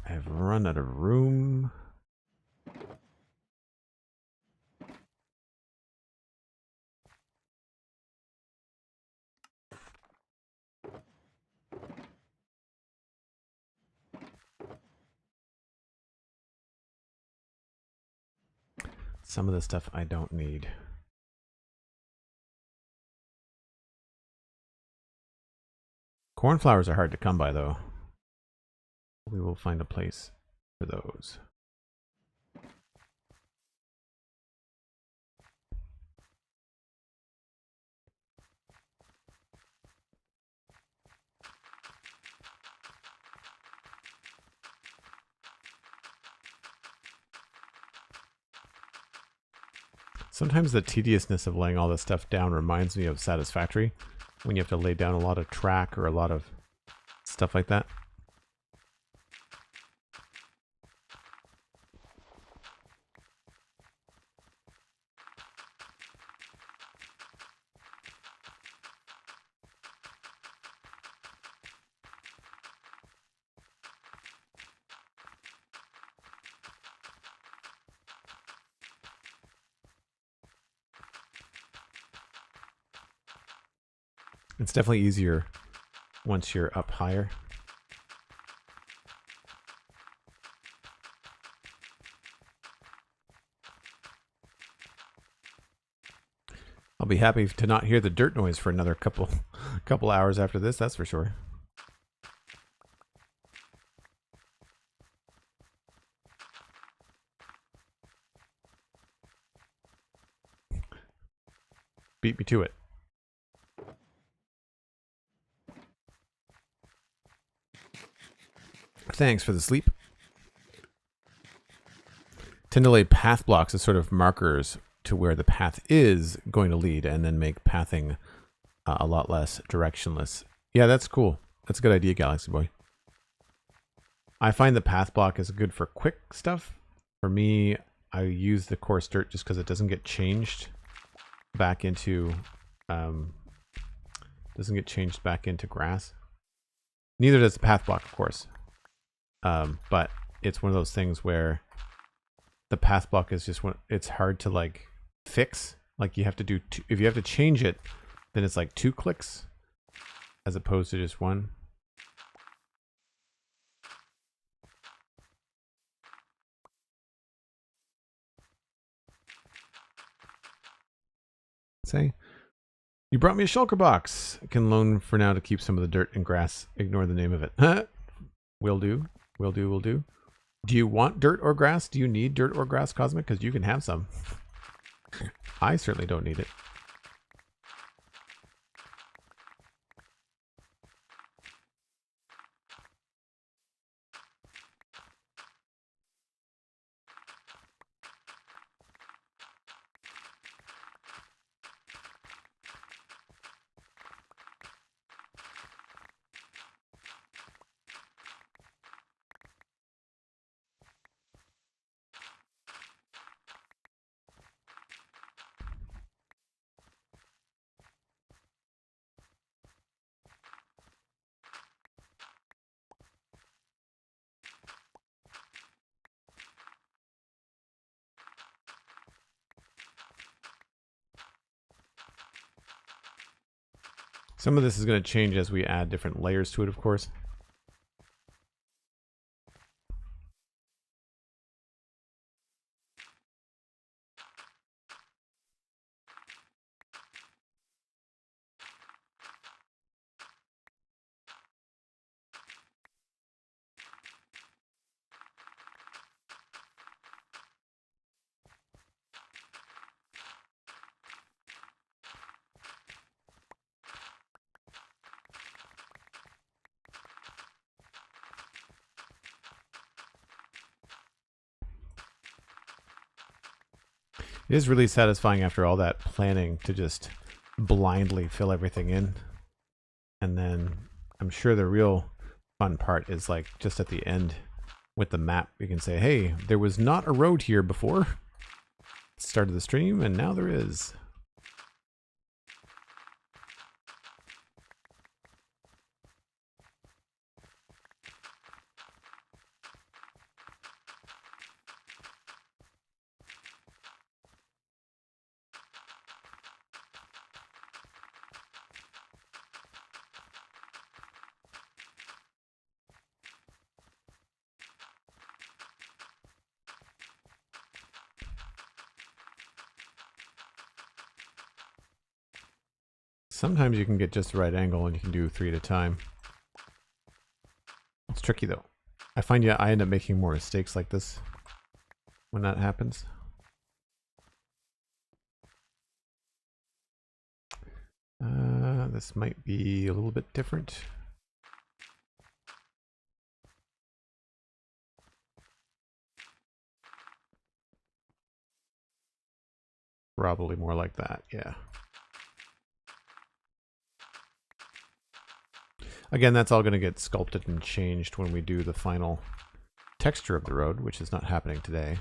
Speaker 1: I've run out of room. Some of the stuff I don't need. Cornflowers are hard to come by, though. We will find a place for those. Sometimes the tediousness of laying all this stuff down reminds me of Satisfactory, when you have to lay down a lot of track or a lot of stuff like that. It's definitely easier once you're up higher. I'll be happy to not hear the dirt noise for another couple Couple hours after this, that's for sure. Beat me to it. Thanks for the sleep. Tend to lay path blocks as sort of markers to where the path is going to lead, and then make pathing a lot less directionless. Yeah, that's cool. That's a good idea, Galaxy Boy. I find the path block is good for quick stuff. For me, I use the coarse dirt just because it doesn't get changed back into grass. Neither does the path block, of course. But it's one of those things where the path block is just it's hard to like fix. Like you have to do if you have to change it, then it's like 2 clicks as opposed to just 1. Say, you brought me a shulker box. I can loan for now to keep some of the dirt and grass. Ignore the name of it. Will do. Will do. Will do. Do you want dirt or grass? Do you need dirt or grass, Cosmic? Because you can have some. I certainly don't need it. Some of this is going to change as we add different layers to it, of course. It is really satisfying after all that planning to just blindly fill everything in. And then I'm sure the real fun part is like just at the end with the map. You can say, hey, there was not a road here before. Started the stream and now there is. Sometimes you can get just the right angle and you can do 3 at a time. It's tricky though. I find I end up making more mistakes like this when that happens. This might be a little bit different. Probably more like that, yeah. Again, that's all going to get sculpted and changed when we do the final texture of the road, which is not happening today.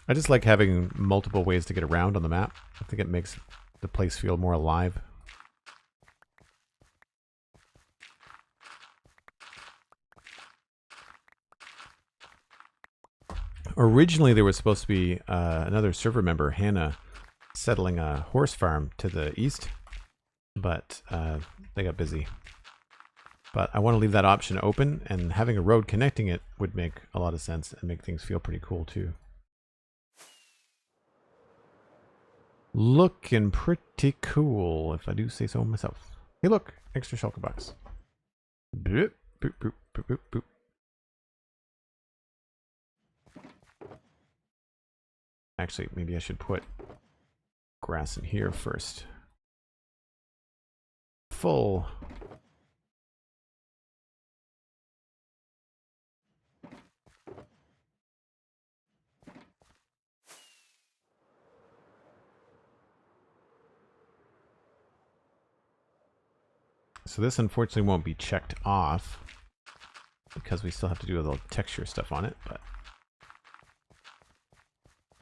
Speaker 1: I just like having multiple ways to get around on the map. I think it makes the place feel more alive. Originally, there was supposed to be another server member, Hannah, settling a horse farm to the east, but they got busy. But I want to leave that option open, and having a road connecting it would make a lot of sense and make things feel pretty cool too. Looking pretty cool, if I do say so myself. Hey, look, extra shulker box. Boop, boop, boop, boop, boop, boop. Actually, maybe I should put grass in here first. Full. So this unfortunately won't be checked off because we still have to do a little texture stuff on it, but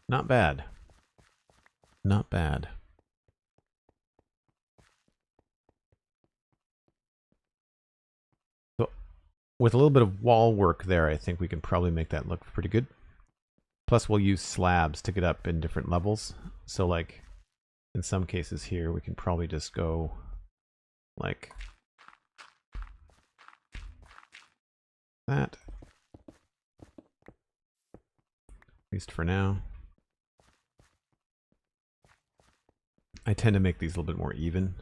Speaker 1: not bad. Not bad. So with a little bit of wall work there, I think we can probably make that look pretty good. Plus we'll use slabs to get up in different levels. So like in some cases here, we can probably just go like that. At least for now. I tend to make these a little bit more even.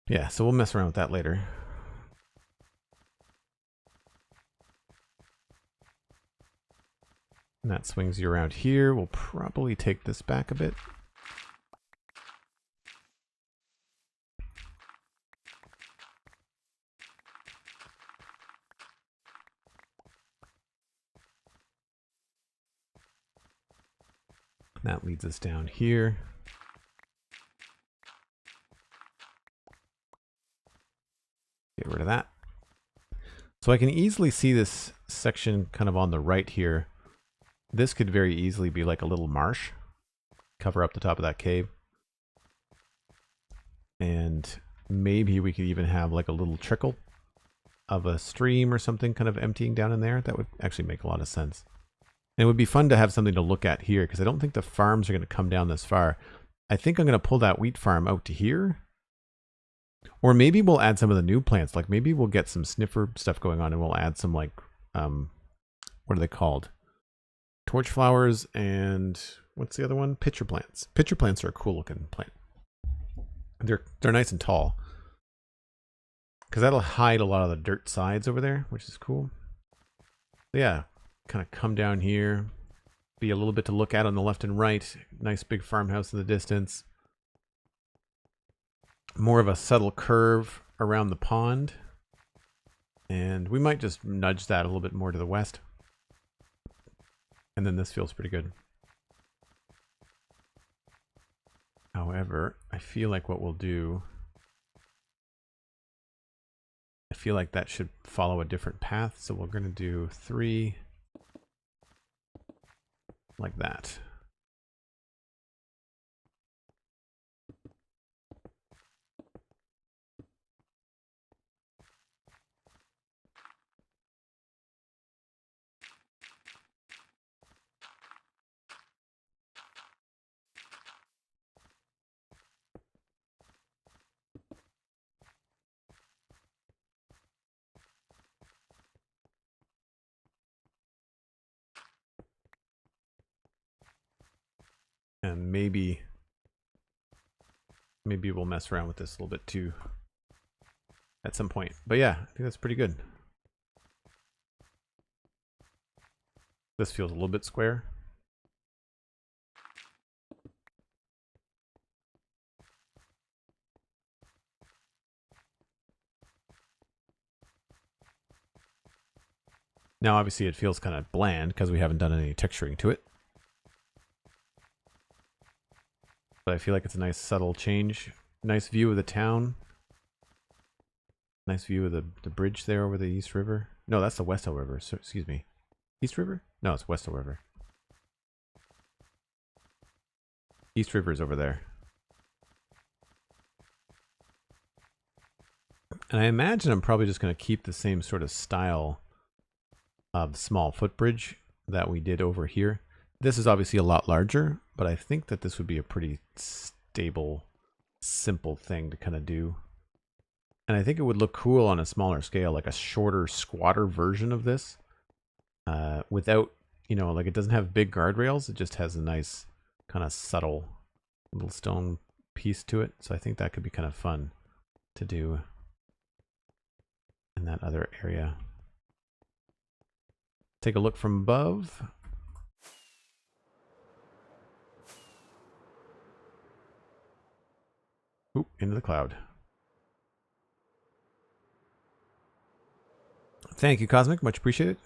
Speaker 1: Yeah, so we'll mess around with that later. And that swings you around here. We'll probably take this back a bit. That leads us down here. Get rid of that. So I can easily see this section kind of on the right here. This could very easily be like a little marsh. Cover up the top of that cave. And maybe we could even have like a little trickle of a stream or something kind of emptying down in there. That would actually make a lot of sense. And it would be fun to have something to look at here because I don't think the farms are going to come down this far. I think I'm going to pull that wheat farm out to here. Or maybe we'll add some of the new plants. Like maybe we'll get some sniffer stuff going on and we'll add some like, what are they called? Torch flowers and what's the other one? Pitcher plants. Pitcher plants are a cool looking plant. They're nice and tall. Because that'll hide a lot of the dirt sides over there, which is cool. So yeah, kind of come down here. Be a little bit to look at on the left and right. Nice big farmhouse in the distance. More of a subtle curve around the pond. And we might just nudge that a little bit more to the west. And then this feels pretty good. However, I feel like what we'll do... I feel like that should follow a different path. So we're going to do 3 like that. And maybe we'll mess around with this a little bit too at some point. But yeah, I think that's pretty good. This feels a little bit square. Now obviously it feels kind of bland because we haven't done any texturing to it. But I feel like it's a nice subtle change. Nice view of the town. Nice view of the bridge there over the East River. No, that's the Westhill River. So, excuse me. East River? No, it's Westhill River. East River's over there. And I imagine I'm probably just going to keep the same sort of style of small footbridge that we did over here. This is obviously a lot larger, but I think that this would be a pretty stable, simple thing to kind of do. And I think it would look cool on a smaller scale, like a shorter, squatter version of this. Without, you know, like it doesn't have big guardrails. It just has a nice kind of subtle little stone piece to it. So I think that could be kind of fun to do in that other area. Take a look from above. Oop, into the cloud. Thank you, Cosmic. Much appreciated.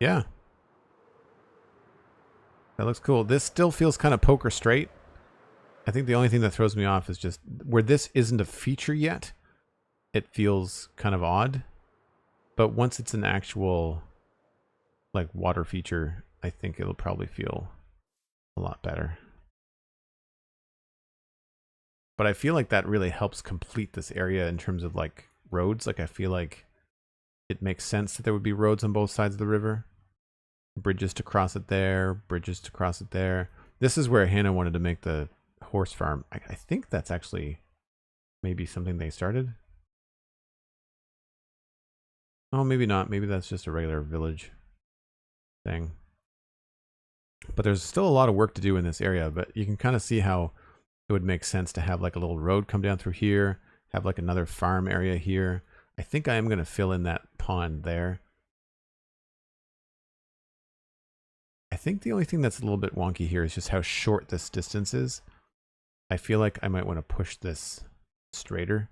Speaker 1: Yeah. That looks cool. This still feels kind of poker straight. I think the only thing that throws me off is just where this isn't a feature yet, it feels kind of odd. But once it's an actual like water feature, I think it'll probably feel a lot better. But I feel like that really helps complete this area in terms of like roads. Like I feel like it makes sense that there would be roads on both sides of the river. Bridges to cross it there, bridges to cross it there. This is where Hannah wanted to make the horse farm. I think that's actually maybe something they started. Oh, maybe not. Maybe that's just a regular village thing. But there's still a lot of work to do in this area, but you can kind of see how it would make sense to have like a little road come down through here, have like another farm area here. I think I am going to fill in that pond there. I think the only thing that's a little bit wonky here is just how short this distance is. I feel like I might want to push this straighter.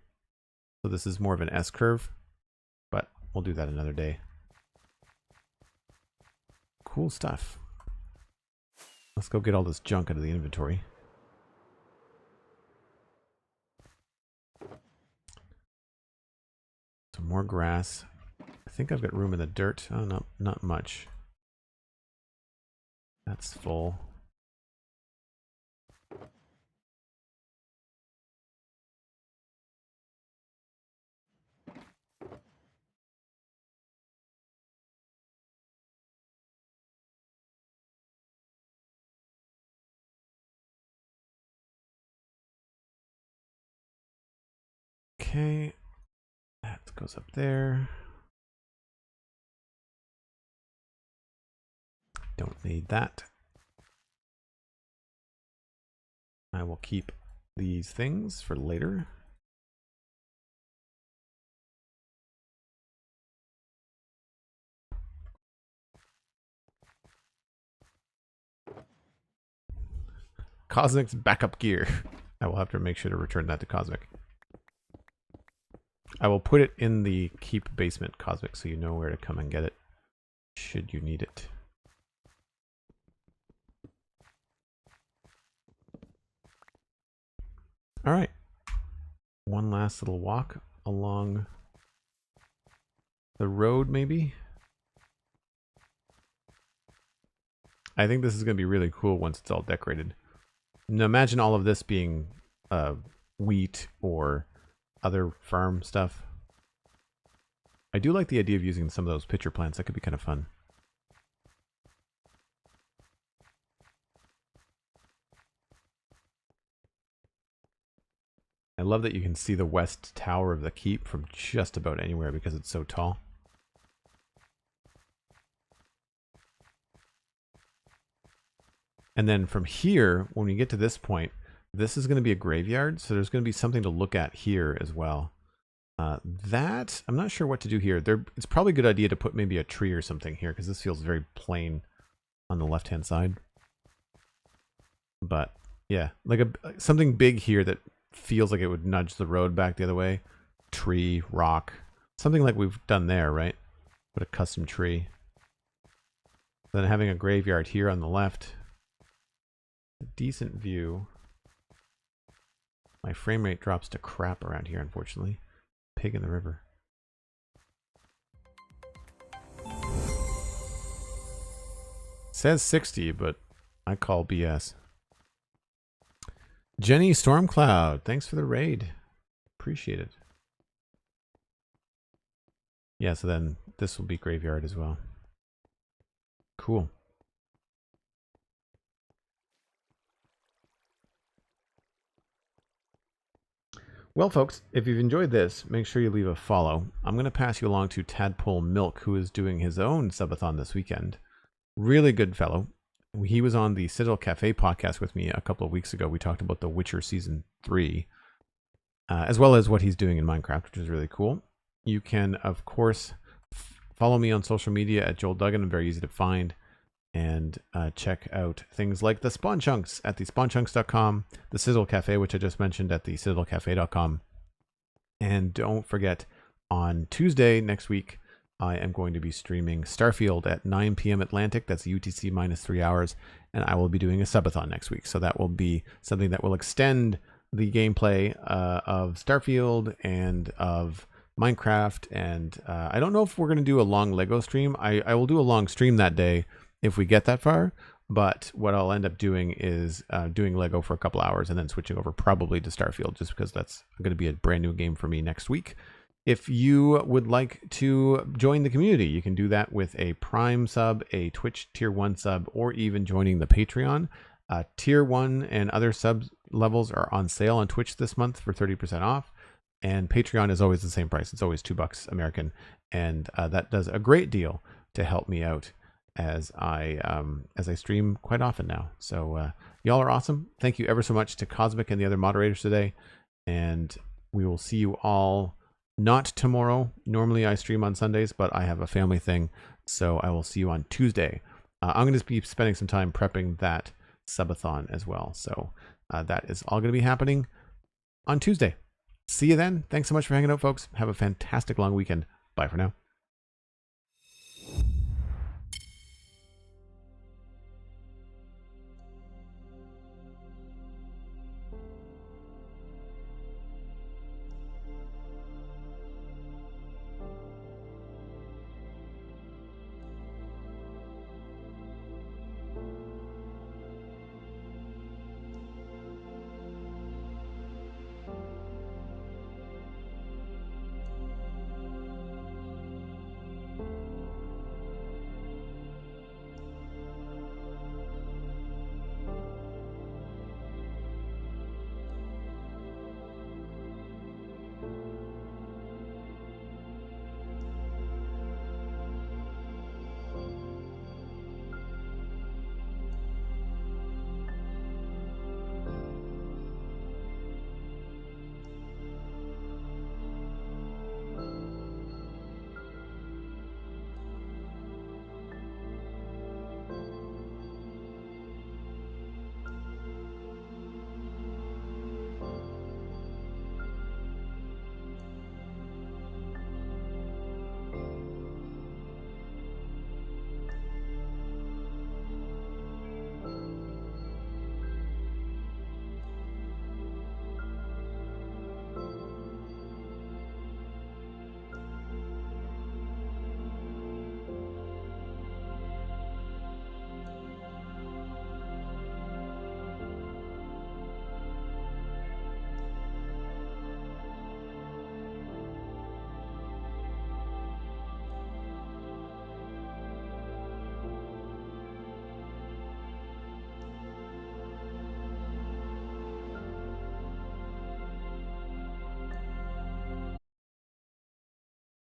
Speaker 1: So this is more of an S curve, but we'll do that another day. Cool stuff. Let's go get all this junk out of the inventory. Some more grass. I think I've got room in the dirt. Oh, no, not much. That's full. Okay. That goes up there. Don't need that. I will keep these things for later. Cosmic's backup gear. I will have to make sure to return that to Cosmic. I will put it in the keep basement, Cosmic, so you know where to come and get it should you need it. All right. One last little walk along the road, maybe. I think this is going to be really cool once it's all decorated. Now imagine all of this being wheat or other farm stuff. I do like the idea of using some of those pitcher plants. That could be kind of fun. I love that you can see the west tower of the keep from just about anywhere because it's so tall. And then from here, when we get to this point, this is going to be a graveyard. So there's going to be something to look at here as well. That, I'm not sure what to do here. It's probably a good idea to put maybe a tree or something here because this feels very plain on the left-hand side. But yeah, like something big here that feels like it would nudge the road back the other way. Tree, rock, something like we've done there, right? Put a custom tree. Then having a graveyard here on the left. A decent view. My frame rate drops to crap around here, unfortunately. Pig in the river. Says 60, but I call BS. Jenny Stormcloud, thanks for the raid. Appreciate it. Yeah, so then this will be graveyard as well. Cool. Well, folks, if you've enjoyed this, make sure you leave a follow. I'm going to pass you along to Tadpole Milk, who is doing his own subathon this weekend. Really good fellow. He was on the Citadel Cafe podcast with me a couple of weeks ago. We talked about The Witcher Season 3, as well as what he's doing in Minecraft, which is really cool. You can, of course, follow me on social media at Joel Duggan. I'm very easy to find. And check out things like the Spawn Chunks at thespawnchunks.com, the Citadel Cafe, which I just mentioned, at thecitadelcafe.com. And don't forget, on Tuesday next week, I am going to be streaming Starfield at 9 p.m. Atlantic. That's UTC minus 3 hours. And I will be doing a subathon next week. So that will be something that will extend the gameplay of Starfield and of Minecraft. And I don't know if we're going to do a long Lego stream. I will do a long stream that day if we get that far, but what I'll end up doing is doing Lego for a couple hours and then switching over probably to Starfield, just because that's going to be a brand new game for me next week. If you would like to join the community, you can do that with a Prime sub, a Twitch Tier 1 sub, or even joining the Patreon. Tier 1 and other sub levels are on sale on Twitch this month for 30% off, and Patreon is always the same price. It's always $2 American, and that does a great deal to help me out as I stream quite often now. So y'all are awesome. Thank you ever so much to Cosmic and the other moderators today. And we will see you all not tomorrow. Normally I stream on Sundays, but I have a family thing. So I will see you on Tuesday. I'm going to be spending some time prepping that subathon as well. So that is all going to be happening on Tuesday. See you then. Thanks so much for hanging out, folks. Have a fantastic long weekend. Bye for now.